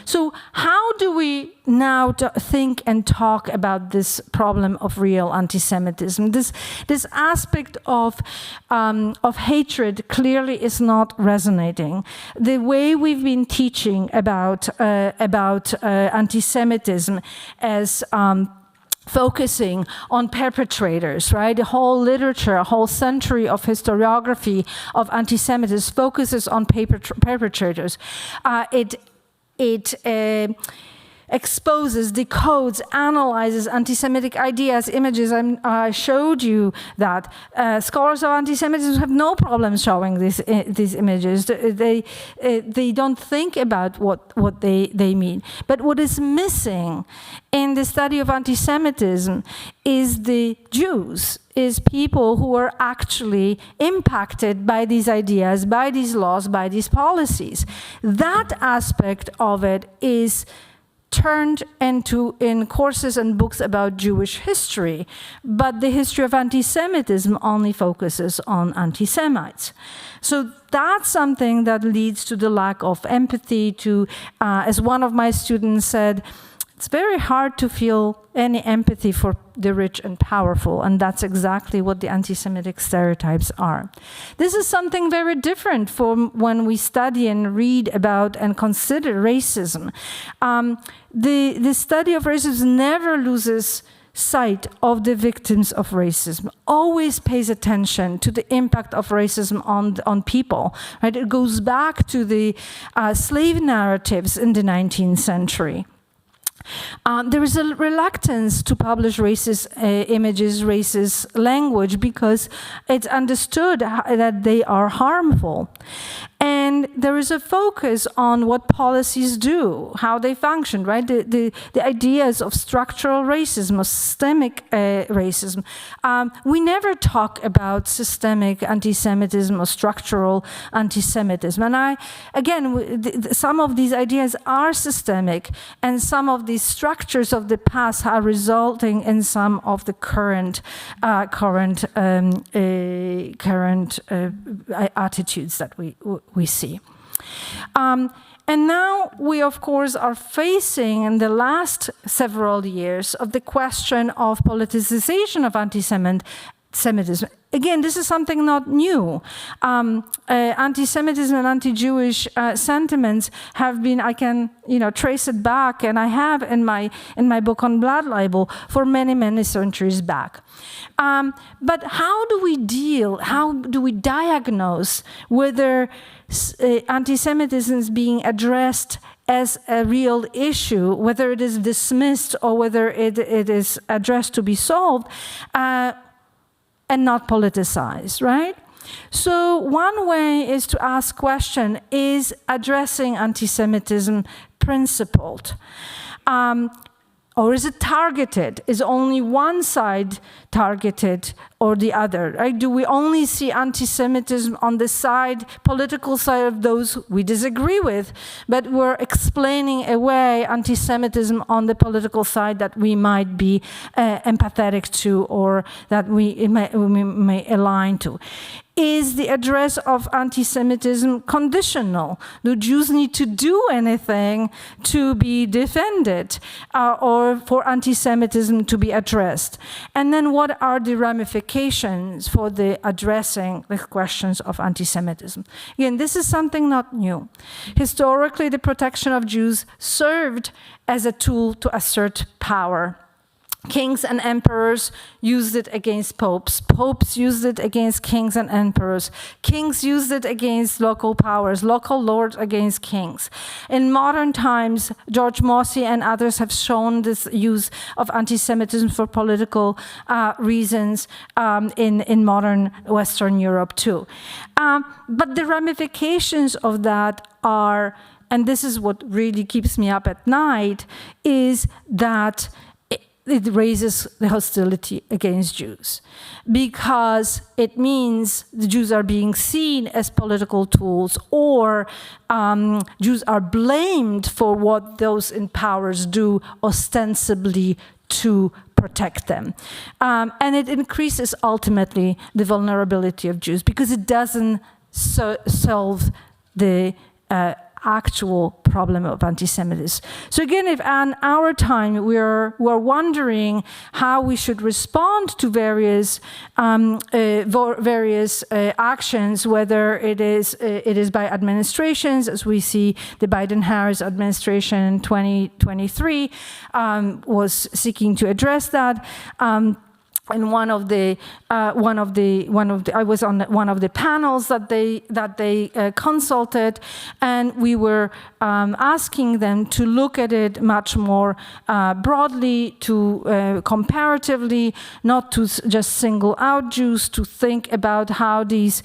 So how do we now think and talk about this problem of real anti-Semitism? This aspect of hatred clearly is not resonating. The way we've been teaching about anti-Semitism as focusing on perpetrators, right? A whole literature, a whole century of historiography of anti-Semitism focuses on perpetrators. It exposes, decodes, analyzes anti-Semitic ideas, images. I showed you that. Scholars of anti-Semitism have no problem showing these images. They don't think about what they mean. But what is missing in the study of anti-Semitism is the Jews, is people who are actually impacted by these ideas, by these laws, by these policies. That aspect of it is turned into in courses and books about Jewish history, but the history of anti-Semitism only focuses on anti-Semites. So that's something that leads to the lack of empathy, to, as one of my students said, it's very hard to feel any empathy for the rich and powerful, and that's exactly what the anti-Semitic stereotypes are. This is something very different from when we study and read about and consider racism. The study of racism never loses side of the victims of racism, always pays attention to the impact of racism on people. Right? It goes back to the slave narratives in the 19th century. There is a reluctance to publish racist images, racist language, because it's understood that they are harmful. And there is a focus on what policies do, how they function, right? The ideas of structural racism, of systemic racism. We never talk about systemic anti-Semitism or structural anti-Semitism. And some of these ideas are systemic, and some of these structures of the past are resulting in some of the current attitudes that we see. And now we, of course, are facing, in the last several years, of the question of politicization of anti-Semitism. Again, this is something not new. Anti-Semitism and anti-Jewish sentiments have been, I can trace it back, and I have in my book on blood libel, for many, many centuries back. But how do we diagnose whether anti-Semitism is being addressed as a real issue, whether it is dismissed or whether it is addressed to be solved, and not politicized, right? So one way is to ask question, is addressing anti-Semitism principled? Or is it targeted? Is only one side targeted or the other? Right? Do we only see anti-Semitism on the political side of those we disagree with, but we're explaining away anti-Semitism on the political side that we might be empathetic to or that we may align to? Is the address of anti-Semitism conditional? Do Jews need to do anything to be defended or for anti-Semitism to be addressed? And then what are the ramifications for the addressing the questions of anti-Semitism? Again, this is something not new. Historically, the protection of Jews served as a tool to assert power. Kings and emperors used it against popes. Popes used it against kings and emperors. Kings used it against local powers, local lords against kings. In modern times, George Mossey and others have shown this use of anti-Semitism for political reasons in modern Western Europe too. But the ramifications of that are, and this is what really keeps me up at night, is that it raises the hostility against Jews, because it means the Jews are being seen as political tools, or Jews are blamed for what those in powers do ostensibly to protect them. And it increases ultimately the vulnerability of Jews, because it doesn't solve the actual problem of anti-Semitism. So again, if in our time we're wondering how we should respond to various actions, whether it is by administrations, as we see the Biden-Harris administration in 2023 was seeking to address that. And I was on one of the panels that they consulted, and we were asking them to look at it much more broadly, to comparatively, not to just single out Jews, to think about how these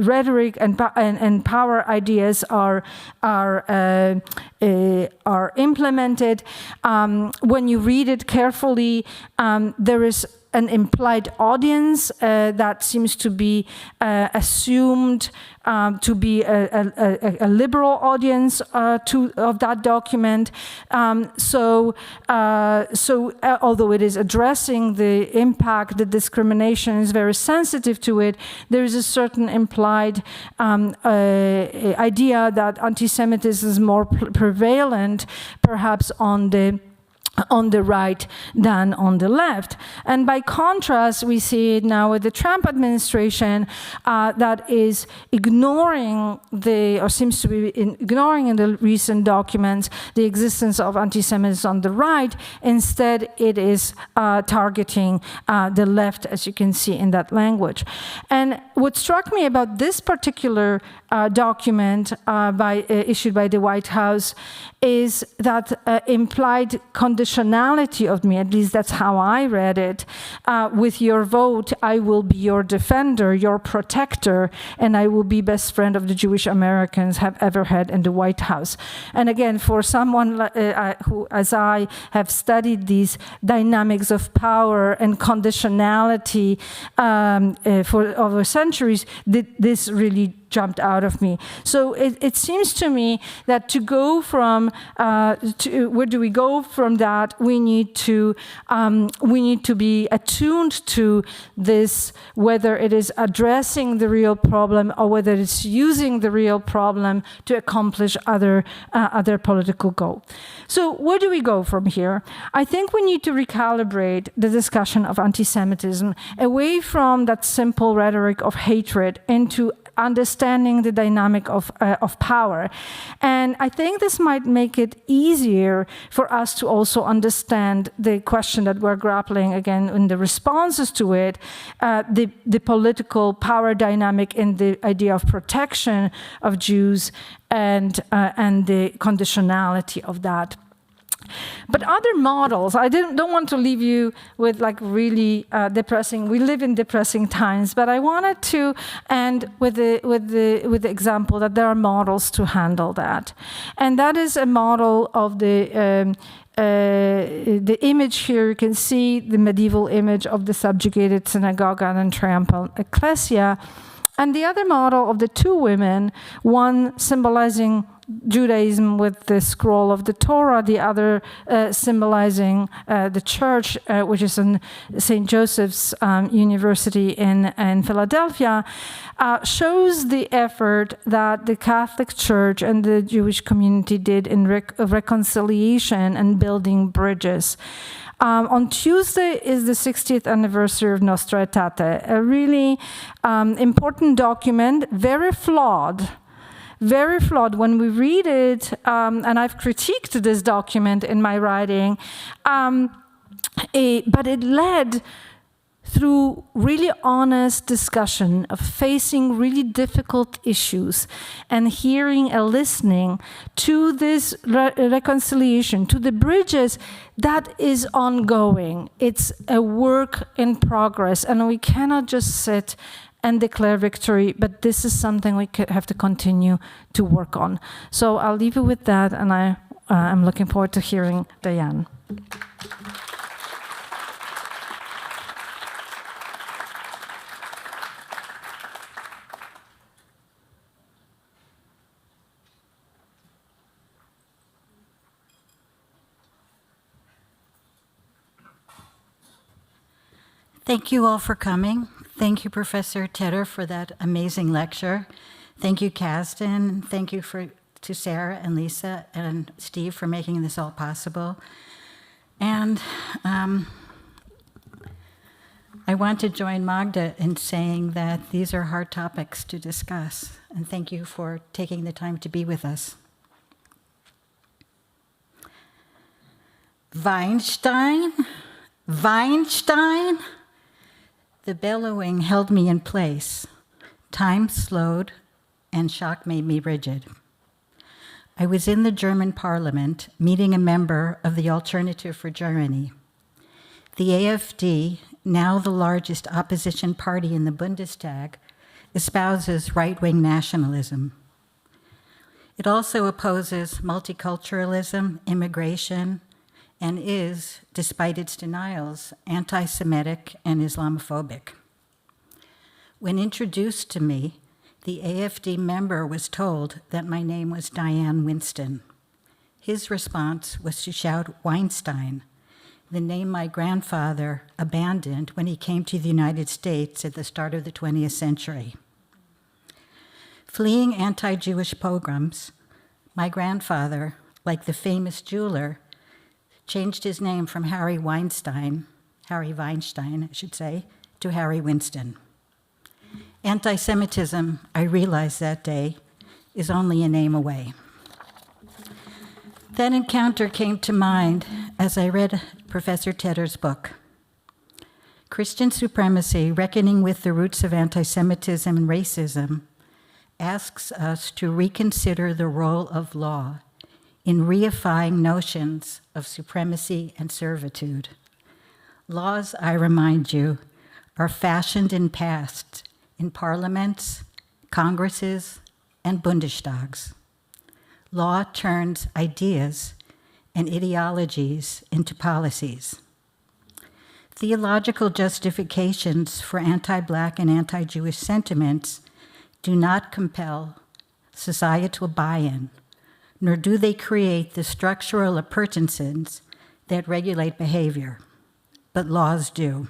rhetoric and power ideas are implemented. When you read it carefully, there is an implied audience that seems to be assumed to be a liberal audience of that document. So although it is addressing the impact, the discrimination is very sensitive to it, there is a certain implied idea that anti-Semitism is more prevalent, perhaps on the on the right than on the left. And by contrast, we see it now with the Trump administration that is ignoring or seems to be ignoring in the recent documents the existence of anti-Semitism on the right. Instead, it is targeting the left, as you can see in that language. And what struck me about this particular document issued by the White House is that implied conditionality of me, at least that's how I read it. With your vote, I will be your defender, your protector, and I will be best friend of the Jewish Americans have ever had in the White House. And again, for someone who, as I, have studied these dynamics of power and conditionality for over centuries, this really jumped out of me. So it seems to me that to go from where do we go from that? We need to be attuned to this, whether it is addressing the real problem or whether it's using the real problem to accomplish other political goals. So where do we go from here? I think we need to recalibrate the discussion of anti-Semitism away from that simple rhetoric of hatred into understanding the dynamic of power. And I think this might make it easier for us to also understand the question that we're grappling again in the responses to it, the political power dynamic in the idea of protection of Jews and the conditionality of that. But other models, I don't want to leave you with like really depressing. We live in depressing times, but I wanted to end with the example that there are models to handle that, and that is a model of the image here. You can see the medieval image of the subjugated synagogue and triumphal ecclesia, and the other model of the two women, one symbolizing Judaism with the scroll of the Torah, the other symbolizing the church, which is in St. Joseph's University in Philadelphia, shows the effort that the Catholic Church and the Jewish community did in reconciliation and building bridges. On Tuesday is the 60th anniversary of Nostra Aetate, a really important document, very flawed. Very flawed. When we read it, and I've critiqued this document in my writing, but it led through really honest discussion of facing really difficult issues and hearing and listening to this reconciliation, to the bridges that is ongoing. It's a work in progress, and we cannot just sit and declare victory, but this is something we have to continue to work on. So I'll leave you with that, and I'm looking forward to hearing Diane. Thank you all for coming. Thank you, Professor Tedder, for that amazing lecture. Thank you, Casden. Thank you to Sarah and Lisa and Steve for making this all possible. And I want to join Magda in saying that these are hard topics to discuss. And thank you for taking the time to be with us. Weinstein? Weinstein? The bellowing held me in place. Time slowed, and shock made me rigid. I was in the German parliament meeting a member of the Alternative for Germany. The AfD, now the largest opposition party in the Bundestag, espouses right-wing nationalism. It also opposes multiculturalism, immigration, and is, despite its denials, anti-Semitic and Islamophobic. When introduced to me, the AfD member was told that my name was Diane Winston. His response was to shout Weinstein, the name my grandfather abandoned when he came to the United States at the start of the 20th century. Fleeing anti-Jewish pogroms, my grandfather, like the famous jeweler, changed his name from Harry Weinstein, I should say, to Harry Winston. Anti-Semitism, I realized that day, is only a name away. That encounter came to mind as I read Professor Tedder's book. Christian Supremacy, Reckoning with the Roots of Anti-Semitism and Racism, asks us to reconsider the role of law in reifying notions of supremacy and servitude. Laws, I remind you, are fashioned and passed in parliaments, congresses, and Bundestags. Law turns ideas and ideologies into policies. Theological justifications for anti-Black and anti-Jewish sentiments do not compel societal buy-in, nor do they create the structural appurtenances that regulate behavior, but laws do.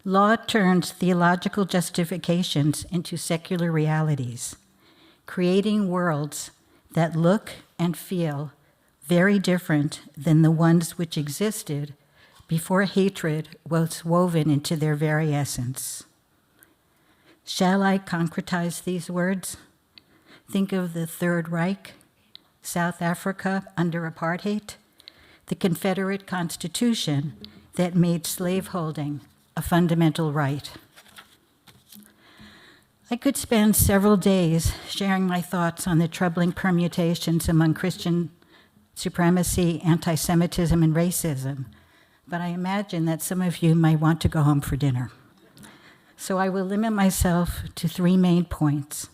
Law turns theological justifications into secular realities, creating worlds that look and feel very different than the ones which existed before hatred was woven into their very essence. Shall I concretize these words? Think of the Third Reich, South Africa under apartheid, the Confederate Constitution that made slaveholding a fundamental right. I could spend several days sharing my thoughts on the troubling permutations among Christian supremacy, anti-Semitism, and racism, but I imagine that some of you might want to go home for dinner. So I will limit myself to 3 main points.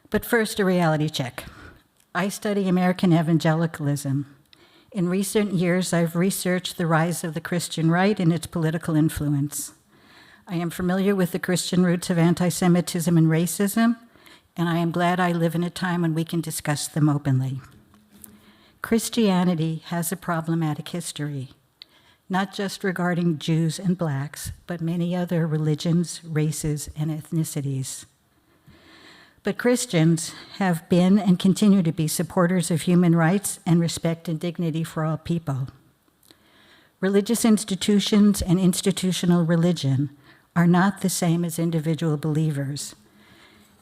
But first, a reality check. I study American evangelicalism. In recent years, I've researched the rise of the Christian right and its political influence. I am familiar with the Christian roots of anti-Semitism and racism, and I am glad I live in a time when we can discuss them openly. Christianity has a problematic history, not just regarding Jews and Blacks, but many other religions, races, and ethnicities. But Christians have been and continue to be supporters of human rights and respect and dignity for all people. Religious institutions and institutional religion are not the same as individual believers.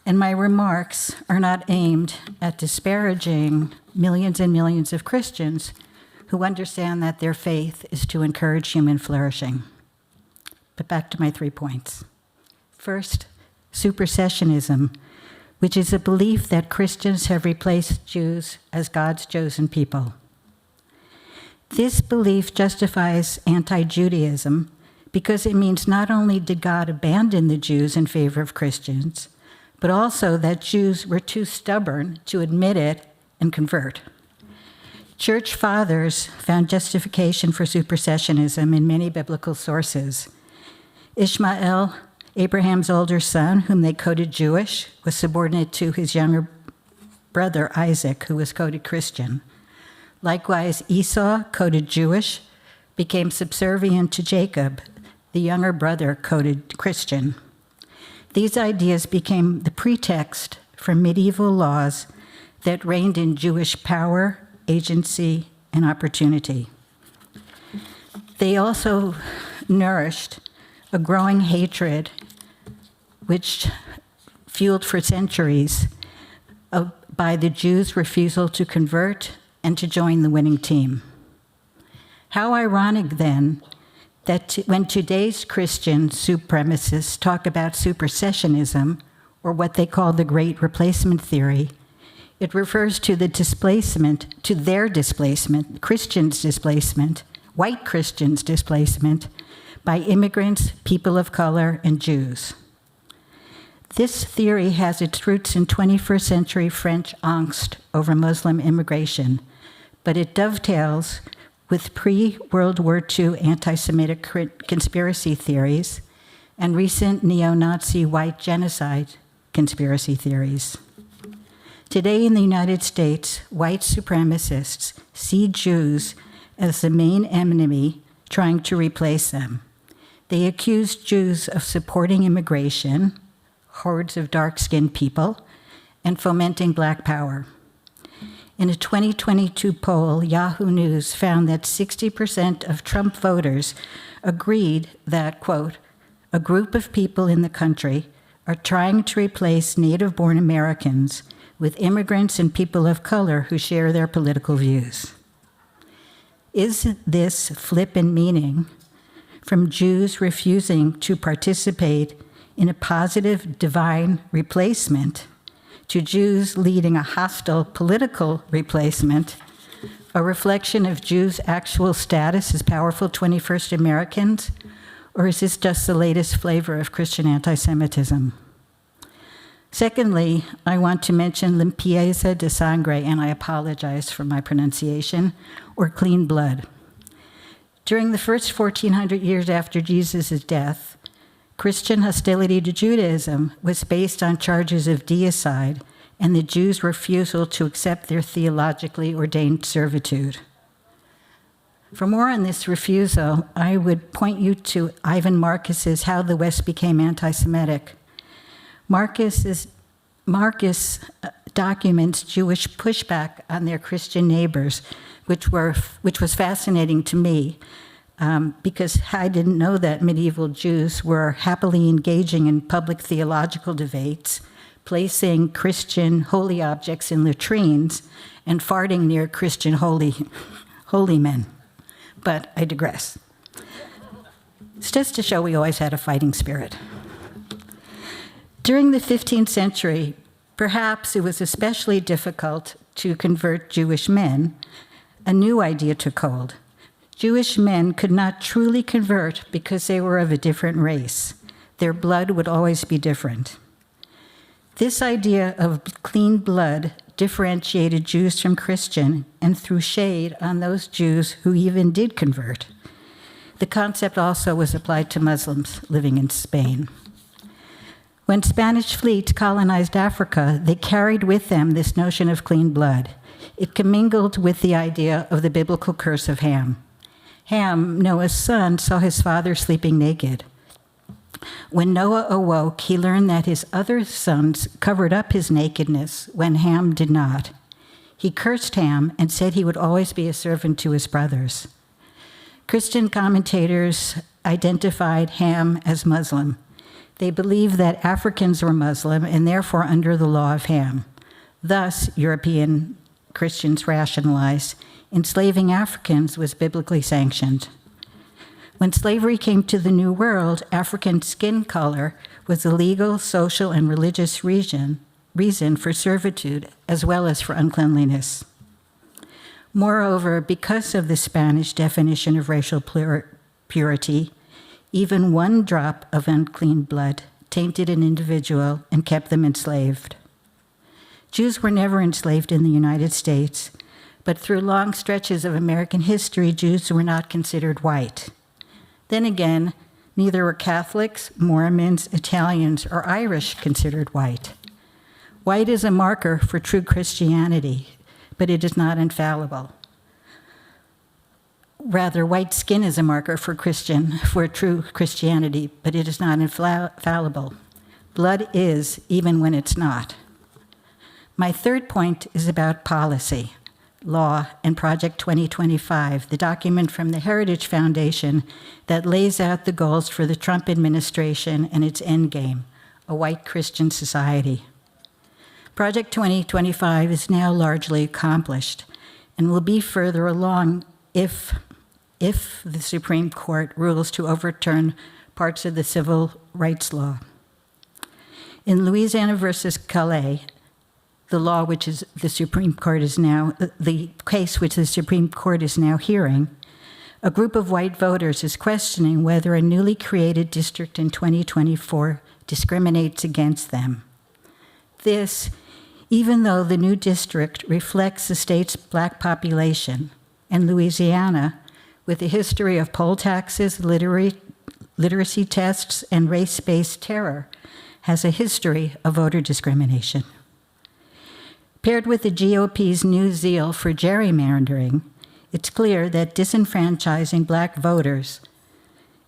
And my remarks are not aimed at disparaging millions and millions of Christians who understand that their faith is to encourage human flourishing. But back to my 3 points. First, supersessionism, which is a belief that Christians have replaced Jews as God's chosen people. This belief justifies anti-Judaism because it means not only did God abandon the Jews in favor of Christians, but also that Jews were too stubborn to admit it and convert. Church fathers found justification for supersessionism in many biblical sources. Ishmael, Abraham's older son, whom they coded Jewish, was subordinate to his younger brother Isaac, who was coded Christian. Likewise, Esau, coded Jewish, became subservient to Jacob, the younger brother coded Christian. These ideas became the pretext for medieval laws that reigned in Jewish power, agency, and opportunity. They also nourished a growing hatred, which fueled for centuries by the Jews' refusal to convert and to join the winning team. How ironic, then, that when today's Christian supremacists talk about supersessionism, or what they call the Great Replacement Theory, it refers to the displacement, to their displacement, Christians' displacement, white Christians' displacement, by immigrants, people of color, and Jews. This theory has its roots in 21st century French angst over Muslim immigration, but it dovetails with pre-World War II anti-Semitic conspiracy theories and recent neo-Nazi white genocide conspiracy theories. Today in the United States, white supremacists see Jews as the main enemy trying to replace them. They accuse Jews of supporting immigration, hordes of dark-skinned people, and fomenting Black power. In a 2022 poll, Yahoo News found that 60% of Trump voters agreed that, quote, a group of people in the country are trying to replace native-born Americans with immigrants and people of color who share their political views. Is this flip in meaning from Jews refusing to participate in a positive divine replacement to Jews leading a hostile political replacement a reflection of Jews' actual status as powerful 21st Americans, or is this just the latest flavor of Christian anti-Semitism? Secondly, I want to mention limpieza de sangre, and I apologize for my pronunciation, or clean blood. During the first 1400 years after Jesus' death, Christian hostility to Judaism was based on charges of deicide and the Jews' refusal to accept their theologically ordained servitude. For more on this refusal, I would point you to Ivan Marcus's How the West Became Anti-Semitic. Marcus documents Jewish pushback on their Christian neighbors, which was fascinating to me, because I didn't know that medieval Jews were happily engaging in public theological debates, placing Christian holy objects in latrines, and farting near Christian holy men. But I digress. It's just to show we always had a fighting spirit. During the 15th century, perhaps it was especially difficult to convert Jewish men. A new idea took hold. Jewish men could not truly convert because they were of a different race. Their blood would always be different. This idea of clean blood differentiated Jews from Christian and threw shade on those Jews who even did convert. The concept also was applied to Muslims living in Spain. When Spanish fleets colonized Africa, they carried with them this notion of clean blood. It commingled with the idea of the biblical curse of Ham. Ham, Noah's son, saw his father sleeping naked. When Noah awoke, he learned that his other sons covered up his nakedness when Ham did not. He cursed Ham and said he would always be a servant to his brothers. Christian commentators identified Ham as Muslim. They believed that Africans were Muslim and therefore under the law of Ham. Thus, European Christians rationalized enslaving Africans was biblically sanctioned. When slavery came to the New World, African skin color was a legal, social, and religious reason for servitude, as well as for uncleanliness. Moreover, because of the Spanish definition of racial purity, even one drop of unclean blood tainted an individual and kept them enslaved. Jews were never enslaved in the United States, but through long stretches of American history, Jews were not considered white. Then again, neither were Catholics, Mormons, Italians, or Irish considered white. White is a marker for true Christianity, but it is not infallible. Rather, white skin is a marker for true Christianity, but it is not infallible. Blood is, even when it's not. My third point is about policy, law, and Project 2025, the document from the Heritage Foundation that lays out the goals for the Trump administration and its endgame, a white Christian society. Project 2025 is now largely accomplished and will be further along if the Supreme Court rules to overturn parts of the civil rights law. In Louisiana versus Calais, the case which the Supreme Court is now hearing, a group of white voters is questioning whether a newly created district in 2024 discriminates against them. This, even though the new district reflects the state's black population, and Louisiana, with a history of poll taxes, literacy tests, and race-based terror, has a history of voter discrimination. Paired with the GOP's new zeal for gerrymandering, it's clear that disenfranchising black voters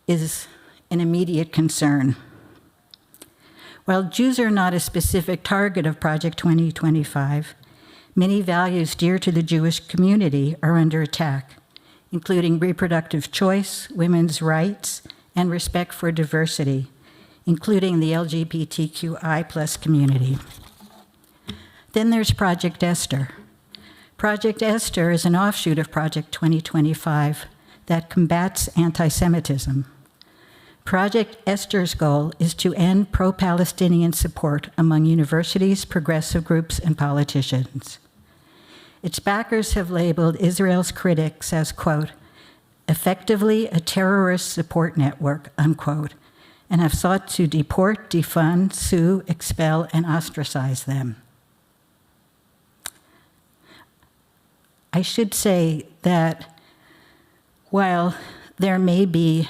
is an immediate concern. While Jews are not a specific target of Project 2025, Many values dear to the Jewish community are under attack, including reproductive choice, women's rights, and respect for diversity, including the LGBTQI+ community. Then there's Project Esther. Project Esther is an offshoot of Project 2025 that combats anti-Semitism. Project Esther's goal is to end pro-Palestinian support among universities, progressive groups, and politicians. Its backers have labeled Israel's critics as, quote, effectively a terrorist support network, unquote, and have sought to deport, defund, sue, expel, and ostracize them. I should say that while there may be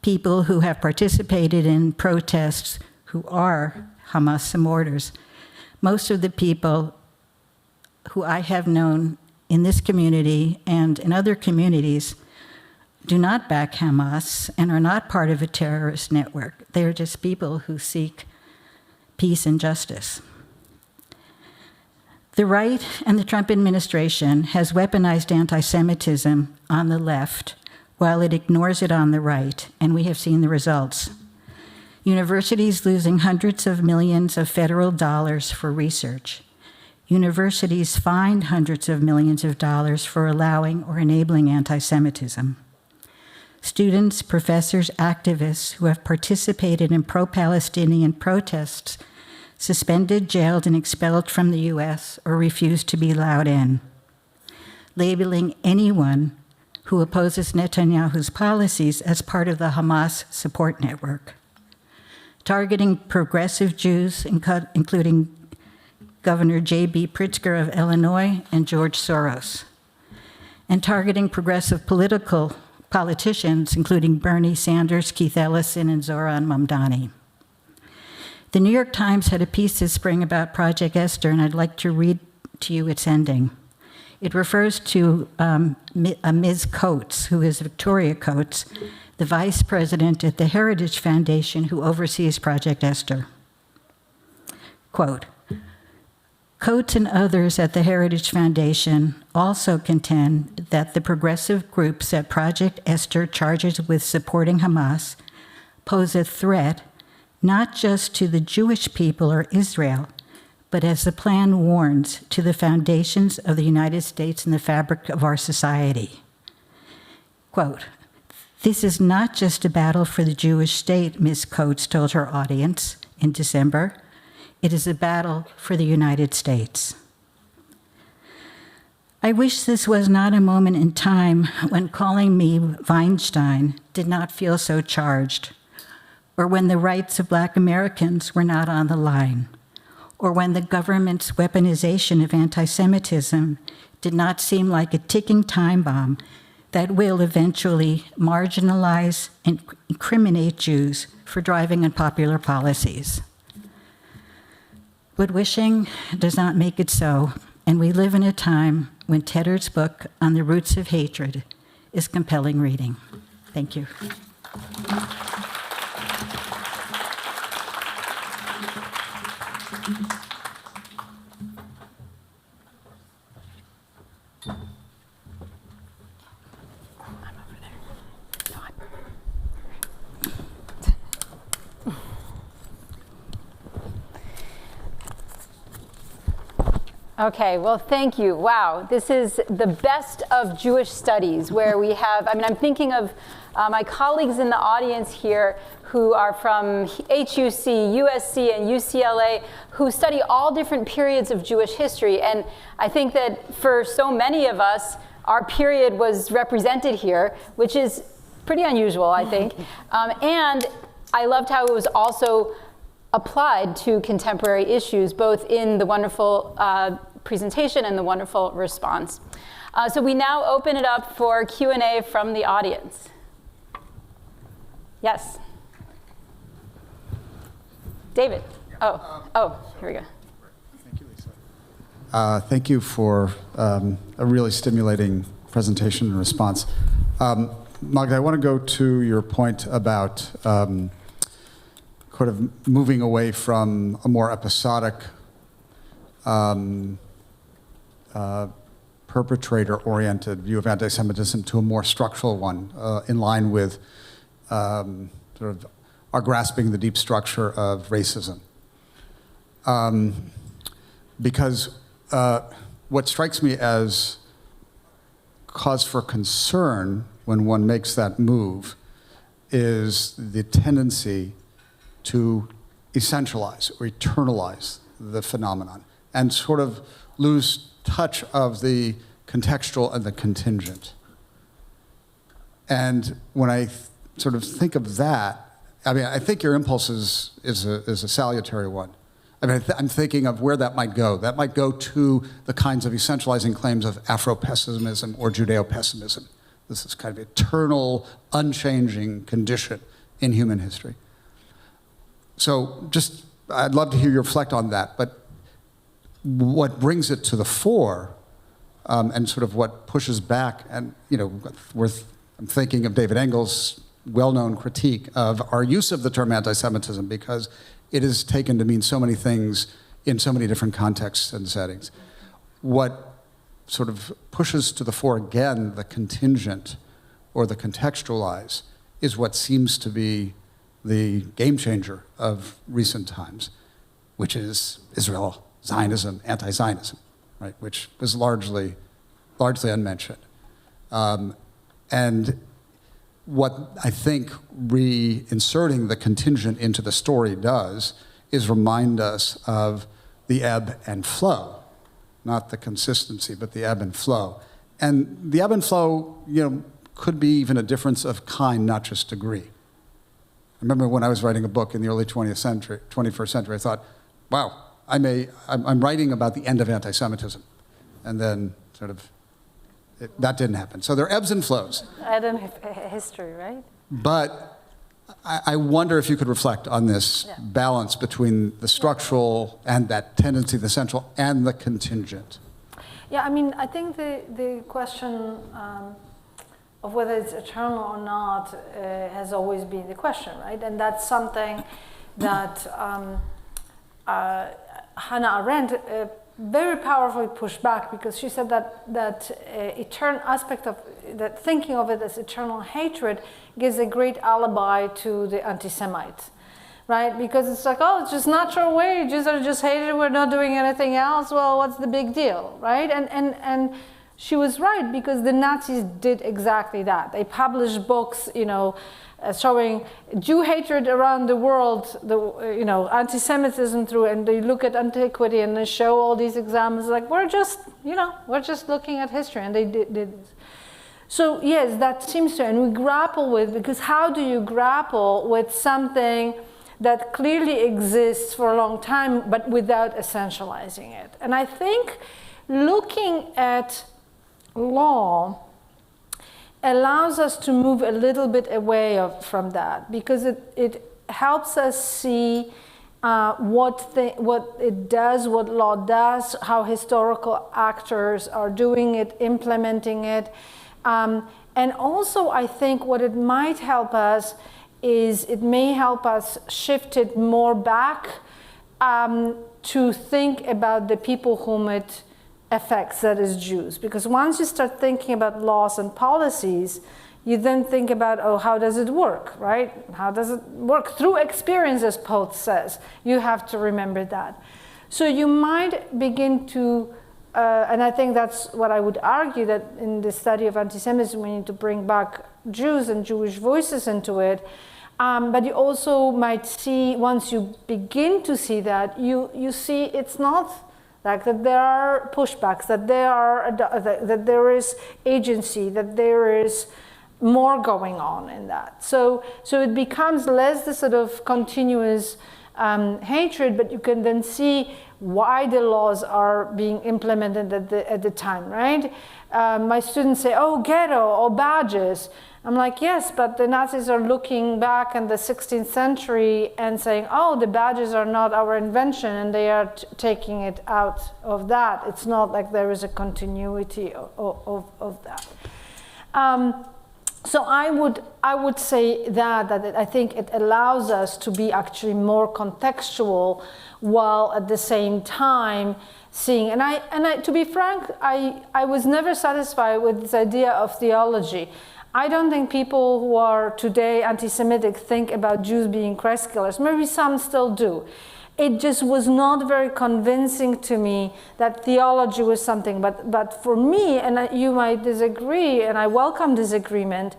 people who have participated in protests who are Hamas supporters, most of the people who I have known in this community and in other communities do not back Hamas and are not part of a terrorist network. They are just people who seek peace and justice. The right and the Trump administration has weaponized anti-Semitism on the left while it ignores it on the right, and we have seen the results. Universities losing hundreds of millions of federal dollars for research. Universities fined hundreds of millions of dollars for allowing or enabling anti-Semitism. Students, professors, activists who have participated in pro-Palestinian protests suspended, jailed, and expelled from the US or refused to be allowed in. Labeling anyone who opposes Netanyahu's policies as part of the Hamas support network. Targeting progressive Jews, including Governor J.B. Pritzker of Illinois and George Soros. And targeting progressive politicians, including Bernie Sanders, Keith Ellison, and Zoran Mamdani. The New York Times had a piece this spring about Project Esther, and I'd like to read to you its ending. It refers to Ms. Coates, who is Victoria Coates, the vice president at the Heritage Foundation who oversees Project Esther. Quote, Coates and others at the Heritage Foundation also contend that the progressive groups that Project Esther charges with supporting Hamas pose a threat not just to the Jewish people or Israel, but as the plan warns, to the foundations of the United States and the fabric of our society. Quote, this is not just a battle for the Jewish state, Ms. Coates told her audience in December. It is a battle for the United States. I wish this was not a moment in time when calling me Weinstein did not feel so charged, or when the rights of Black Americans were not on the line, or when the government's weaponization of anti-Semitism did not seem like a ticking time bomb that will eventually marginalize and incriminate Jews for driving unpopular policies. But wishing does not make it so, and we live in a time when Tedder's book on the roots of hatred is compelling reading. Thank you. Okay, well, thank you. Wow, this is the best of Jewish studies where we have, I'm thinking of my colleagues in the audience here who are from HUC, USC, and UCLA, who study all different periods of Jewish history. And I think that for so many of us, our period was represented here, which is pretty unusual, I think. And I loved how it was also applied to contemporary issues, both in the wonderful presentation and the wonderful response. So we now open it up for Q&A from the audience. Yes? David? Oh, here we go. Thank you, Lisa. Thank you for a really stimulating presentation and response. Magda, I want to go to your point about kind of moving away from a more episodic perpetrator-oriented view of anti-Semitism to a more structural one, in line with sort of our grasping the deep structure of racism. Because what strikes me as cause for concern when one makes that move is the tendency to essentialize or eternalize the phenomenon and sort of lose touch of the contextual and the contingent. And when I sort of think of that, I mean, I think your impulse is a salutary one. I mean, I'm thinking of where that might go. That might go to the kinds of essentializing claims of Afro-pessimism or Judeo-pessimism. This is kind of eternal, unchanging condition in human history. So just, I'd love to hear you reflect on that, but what brings it to the fore and sort of what pushes back, and I'm thinking of David Engel's well-known critique of our use of the term anti-Semitism because it is taken to mean so many things in so many different contexts and settings. What sort of pushes to the fore again the contingent or the contextualize is what seems to be the game changer of recent times, which is Israel, Zionism, anti-Zionism, right, which was largely unmentioned. And what I think reinserting the contingent into the story does is remind us of the ebb and flow, not the consistency, but the ebb and flow. And the ebb and flow, could be even a difference of kind, not just degree. I remember when I was writing a book in the early 21st century, I thought, wow, I'm writing about the end of anti-Semitism. And then sort of, that didn't happen. So there are ebbs and flows. I don't have history, right? But I wonder if you could reflect on this balance between the structural and that tendency, the central, and the contingent. Yeah, I mean, I think the question of whether it's eternal or not has always been the question, right? And that's something that Hannah Arendt very powerfully pushed back, because she said that eternal aspect of that, thinking of it as eternal hatred, gives a great alibi to the anti-Semites, right? Because it's like, oh, it's just natural way, Jews are just hated, we're not doing anything else, well, what's the big deal, right? And she was right, because the Nazis did exactly that. They published books, showing Jew hatred around the world, anti-Semitism through, and they look at antiquity and they show all these examples, like we're just looking at history, and they did this. So yes, that seems to, and we grapple with, because how do you grapple with something that clearly exists for a long time, but without essentializing it? And I think looking at law allows us to move a little bit away from that, because it helps us see what it does, what law does, how historical actors are doing it, implementing it. And also, I think what it might help us is it may help us shift it more back to think about the people whom it affects, that is Jews. Because once you start thinking about laws and policies, you then think about, oh, how does it work, right? How does it work? Through experience, as Poth says. You have to remember that. So you might begin to, and I think that's what I would argue, that in the study of anti-Semitism, we need to bring back Jews and Jewish voices into it. But you also might see, once you begin to see that, you see it's not like that there are pushbacks, that there is agency, that there is more going on in that. So it becomes less the sort of continuous hatred, but you can then see why the laws are being implemented at the time, right? My students say, oh, ghetto or badges. I'm like, yes, but the Nazis are looking back in the 16th century and saying, oh, the badges are not our invention, and they are taking it out of that. It's not like there is a continuity of that. So I would say that I think it allows us to be actually more contextual, while at the same time seeing. And I, to be frank, I was never satisfied with this idea of theology. I don't think people who are today anti-Semitic think about Jews being Christ killers. Maybe some still do. It just was not very convincing to me that theology was something. But for me, and you might disagree, and I welcome disagreement,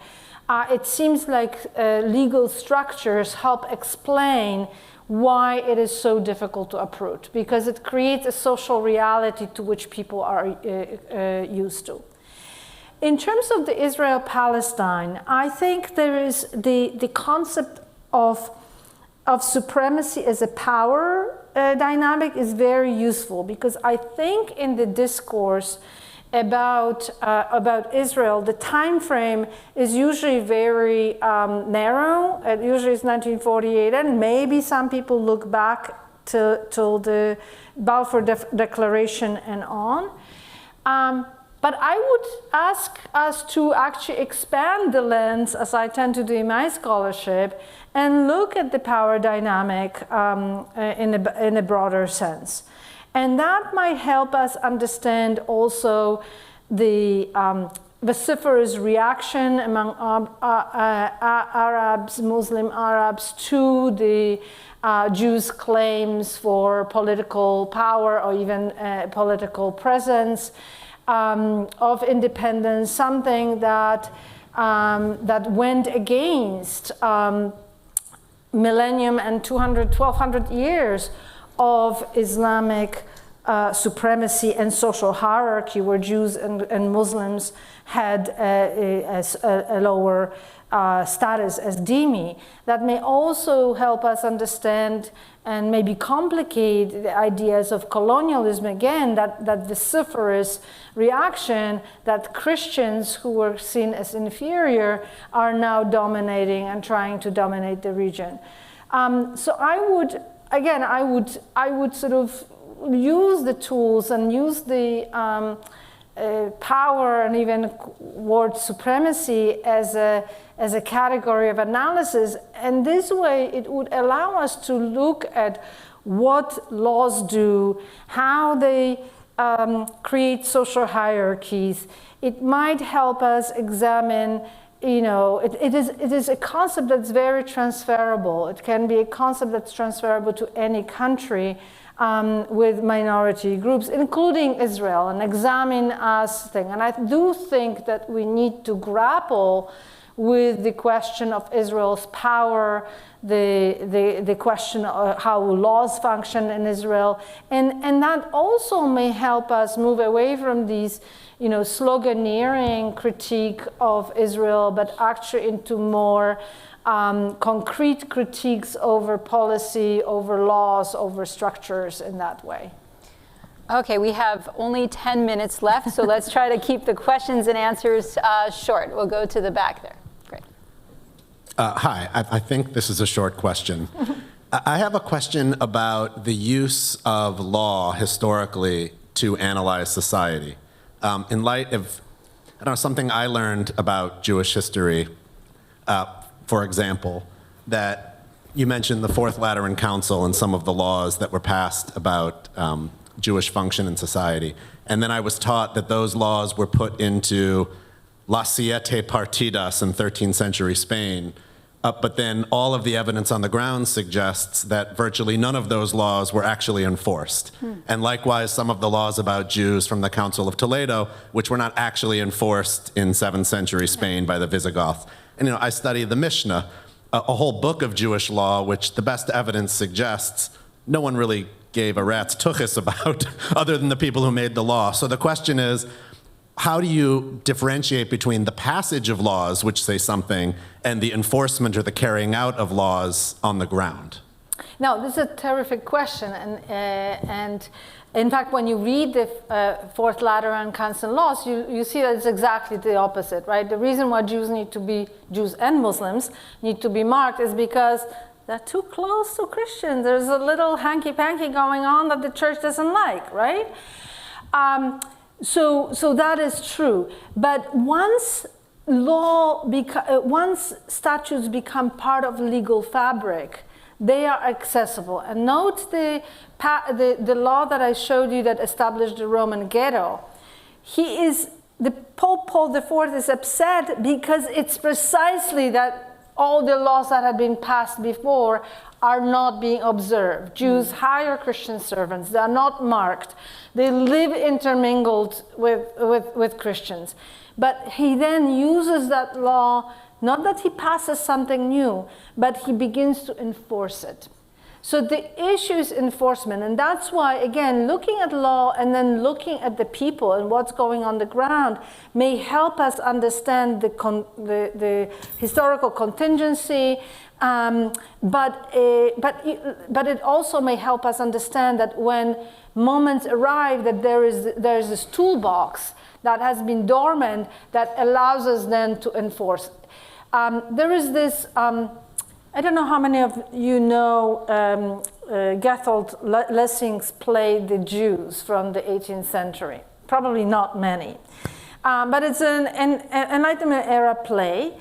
it seems like legal structures help explain why it is so difficult to uproot, because it creates a social reality to which people are used to. In terms of the Israel-Palestine, I think there is the concept of supremacy as a power dynamic is very useful, because I think in the discourse about Israel, the time frame is usually very narrow. It usually is 1948, and maybe some people look back till the Balfour Declaration and on. But I would ask us to actually expand the lens, as I tend to do in my scholarship, and look at the power dynamic in a broader sense. And that might help us understand also the vociferous reaction among Arabs, Muslim Arabs, to the Jews' claims for political power or even political presence, of independence, something that went against millennium and 1,200 years of Islamic supremacy and social hierarchy, where Jews and Muslims had a lower status as dhimmi. That may also help us understand and maybe complicate the ideas of colonialism again, that vociferous reaction that Christians who were seen as inferior are now dominating and trying to dominate the region. So I would sort of use the tools and use the power and even word supremacy as a category of analysis. And this way it would allow us to look at what laws do, how they create social hierarchies. It might help us examine, it is a concept that's very transferable. It can be a concept that's transferable to any country with minority groups, including Israel, and examine us thing. And I do think that we need to grapple with the question of Israel's power, the question of how laws function in Israel, and that also may help us move away from these, sloganeering critique of Israel, but actually into more concrete critiques over policy, over laws, over structures in that way. Okay, we have only 10 minutes left, so let's try to keep the questions and answers short. We'll go to the back there. Great. Hi, I think this is a short question. I have a question about the use of law historically to analyze society. In light of, something I learned about Jewish history, for example, that you mentioned the Fourth Lateran Council and some of the laws that were passed about Jewish function in society. And then I was taught that those laws were put into Las Siete Partidas in 13th century Spain. But then all of the evidence on the ground suggests that virtually none of those laws were actually enforced. And likewise, some of the laws about Jews from the Council of Toledo, which were not actually enforced in 7th century Spain by the Visigoths. And I study the Mishnah, a whole book of Jewish law, which the best evidence suggests no one really gave a rat's tuchus about, other than the people who made the law. So the question is, how do you differentiate between the passage of laws, which say something, and the enforcement or the carrying out of laws on the ground? Now, this is a terrific question, and in fact, when you read the Fourth Lateran Council laws, you see that it's exactly the opposite, right? The reason why Jews and Muslims need to be marked is because they're too close to Christians. There's a little hanky-panky going on that the church doesn't like, right? So that is true. But once statutes become part of legal fabric, They are accessible. And note the law that I showed you that established the Roman ghetto. The Pope Paul IV is upset because it's precisely that all the laws that had been passed before are not being observed. Jews hire Christian servants. They are not marked. They live intermingled with Christians. But he then uses that law, not that he passes something new, but he begins to enforce it. So the issue is enforcement, and that's why, again, looking at law and then looking at the people and what's going on the ground may help us understand the historical contingency, but it also may help us understand that when moments arrive, that there's this toolbox that has been dormant that allows us then to enforce. There is this. I don't know how many of you know Bertolt Lessing's play The Jews from the 18th century. Probably not many. But it's an Enlightenment era play.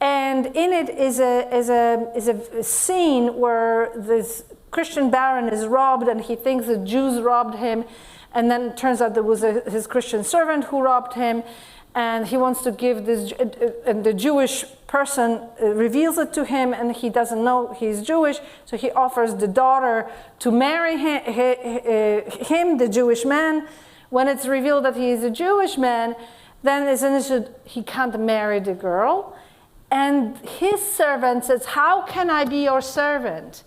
And in it is a scene where this Christian baron is robbed and he thinks the Jews robbed him. And then it turns out there was his Christian servant who robbed him. And he wants to give this, and the Jewish person reveals it to him, and he doesn't know he's Jewish, so he offers the daughter to marry him, the Jewish man. When it's revealed that he is a Jewish man, then he can't marry the girl. And his servant says, "How can I be your servant?"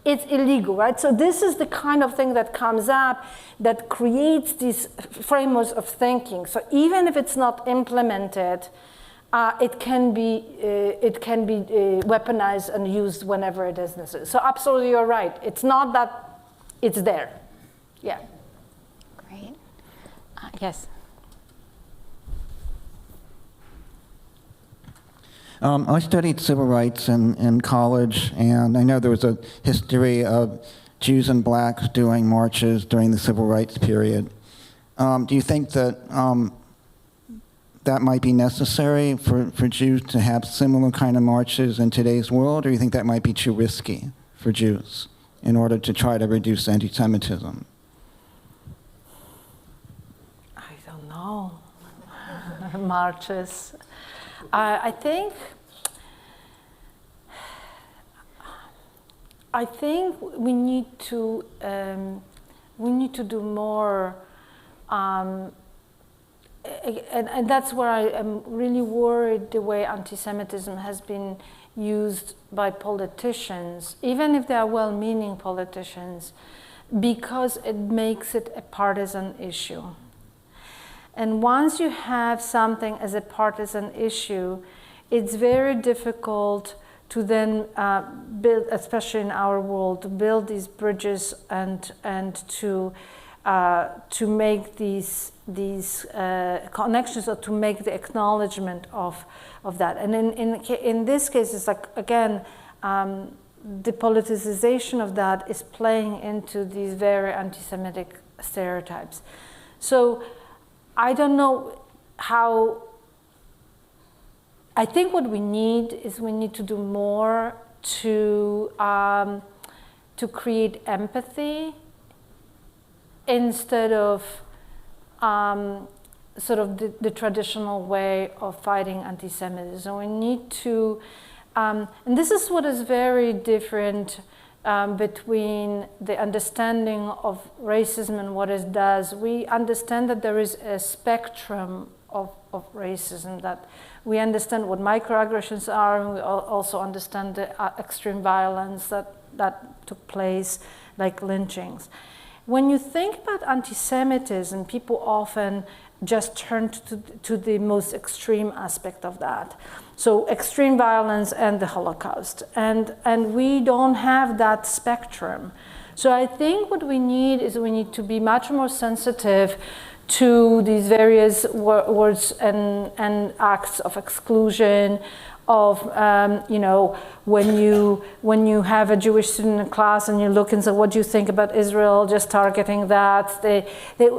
It's illegal, right? So this is the kind of thing that comes up that creates these frameworks of thinking. So even if it's not implemented, it can be weaponized and used whenever it is necessary. So absolutely, you're right. It's not that it's there. Yeah. Great. Yes. I studied civil rights in college, and I know there was a history of Jews and blacks doing marches during the civil rights period. Do you think that that might be necessary for Jews to have similar kind of marches in today's world, or do you think that might be too risky for Jews in order to try to reduce anti-Semitism? I don't know. Marches. I think we need to do more, and that's where I am really worried the way anti-Semitism has been used by politicians, even if they are well-meaning politicians, because it makes it a partisan issue. And once you have something as a partisan issue, it's very difficult to then build, especially in our world, to build these bridges and to make these connections, or to make the acknowledgement of that. And in this case, it's like, again, the politicization of that is playing into these very anti-Semitic stereotypes. So I don't know how. I think what we need is we need to do more to create empathy instead of sort of the traditional way of fighting anti-Semitism. We need to, and this is what is very different between the understanding of racism and what it does. We understand that there is a spectrum of racism, that we understand what microaggressions are, and we also understand the extreme violence that took place, like lynchings. When you think about anti-Semitism, people often just turn to the most extreme aspect of that. So extreme violence and the Holocaust. And we don't have that spectrum. So I think what we need is we need to be much more sensitive to these various words and acts of exclusion, of when you have a Jewish student in class and you look and say, what do you think about Israel? Just targeting that.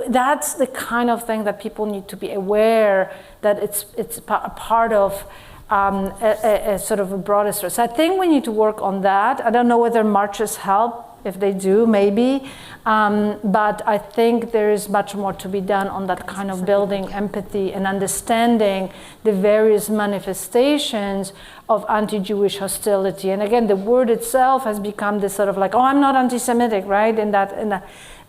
That's the kind of thing that people need to be aware that it's a part of a sort of a broader stress. So I think we need to work on that. I don't know whether marches help. If they do, maybe. But I think there is much more to be done on that kind of building empathy and understanding the various manifestations of anti-Jewish hostility. And again, the word itself has become this sort of like, oh, I'm not anti-Semitic, right? In that,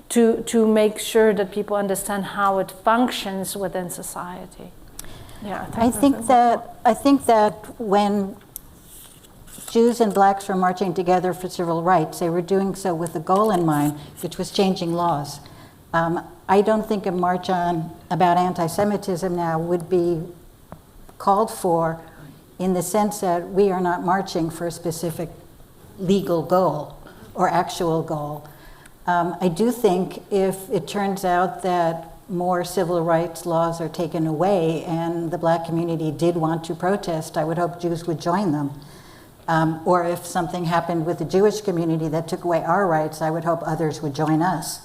to make sure that people understand how it functions within society. Yeah, I think that when Jews and blacks were marching together for civil rights, they were doing so with a goal in mind, which was changing laws. I don't think a march about anti-Semitism now would be called for in the sense that we are not marching for a specific legal goal or actual goal. I do think if it turns out that more civil rights laws are taken away and the black community did want to protest, I would hope Jews would join them. Or if something happened with the Jewish community that took away our rights, I would hope others would join us.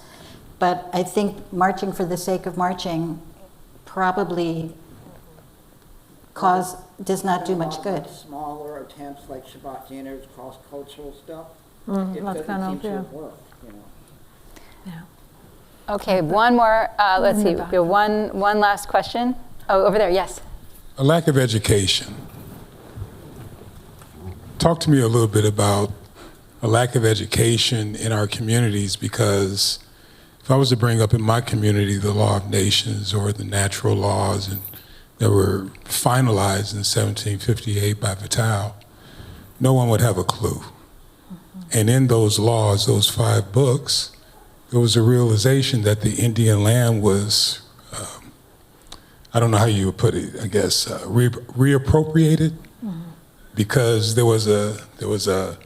But I think marching for the sake of marching probably does not do much good. Smaller attempts like Shabbat dinners, cross-cultural stuff, it that's doesn't kind seem of, to yeah. have worked, you know. Yeah. Okay, one more. Let's see. We have one last question. Oh, over there. Yes. A lack of education. Talk to me a little bit about a lack of education in our communities, because if I was to bring up in my community the law of nations or the natural laws that were finalized in 1758 by Vattel, no one would have a clue. And in those laws, those 5 books, there was a realization that the Indian land was, I don't know how you would put it, I guess, reappropriated. Because there was a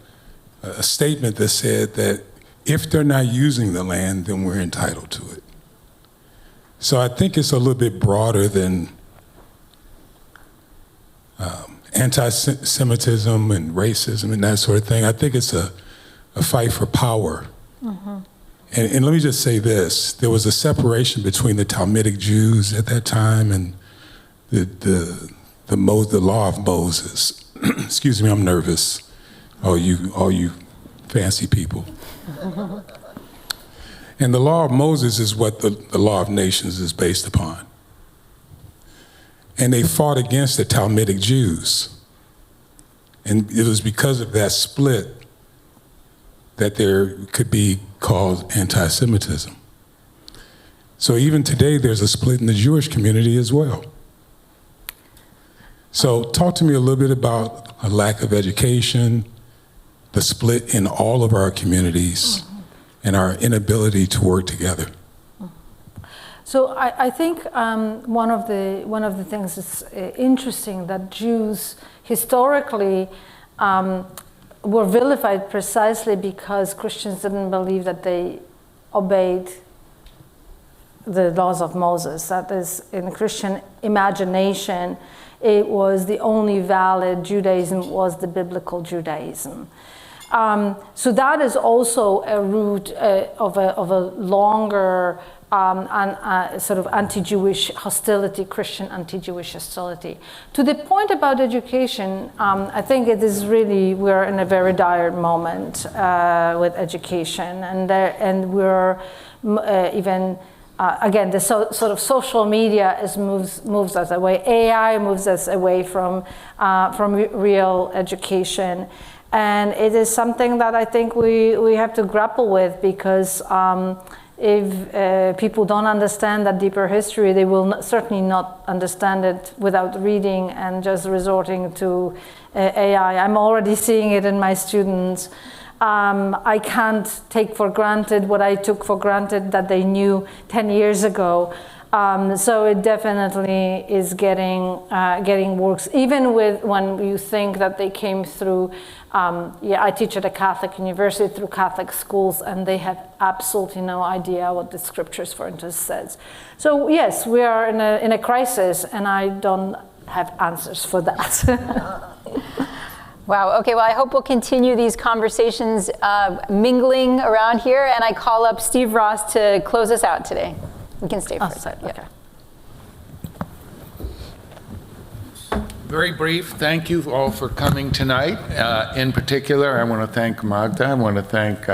statement that said that if they're not using the land, then we're entitled to it. So I think it's a little bit broader than anti-Semitism and racism and that sort of thing. I think it's a fight for power. And let me just say this: there was a separation between the Talmudic Jews at that time and the law of Moses. Excuse me, I'm nervous. All you fancy people. And the law of Moses is what the law of nations is based upon. And they fought against the Talmudic Jews. And it was because of that split that there could be called anti-Semitism. So even today, there's a split in the Jewish community as well. So talk to me a little bit about a lack of education, the split in all of our communities, and our inability to work together. So I think one of the things that's interesting that Jews historically were vilified precisely because Christians didn't believe that they obeyed the laws of Moses. That is, in Christian imagination, it was the only valid Judaism was the biblical Judaism. So that is also a root of a longer sort of anti-Jewish hostility, Christian anti-Jewish hostility. To the point about education, I think it is really, we're in a very dire moment with education, and we're even again, the sort of social media moves us away. AI moves us away from real education, and it is something that I think we have to grapple with, because if people don't understand that deeper history, they will certainly not understand it without reading and just resorting to AI. I'm already seeing it in my students. I can't take for granted what I took for granted that they knew 10 years ago. So it definitely is getting worse. Even when you think that they came through, I teach at a Catholic university through Catholic schools, and they have absolutely no idea what the scriptures, for instance, says. So yes, we are in a crisis, and I don't have answers for that. Wow, okay, well, I hope we'll continue these conversations mingling around here, and I call up Steve Ross to close us out today. We can stay for a second. Okay. Yeah. Very brief. Thank you all for coming tonight. In particular, I want to thank Magda. I want to thank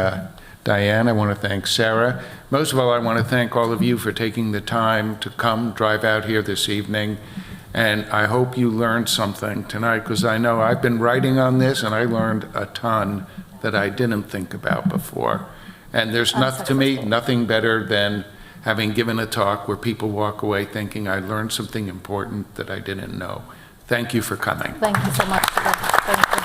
Diane. I want to thank Sarah. Most of all, I want to thank all of you for taking the time to come drive out here this evening. And I hope you learned something tonight, because I know I've been writing on this and I learned a ton that I didn't think about before. And there's to me, nothing better than having given a talk where people walk away thinking I learned something important that I didn't know. Thank you for coming. Thank you so much for that. Thank you.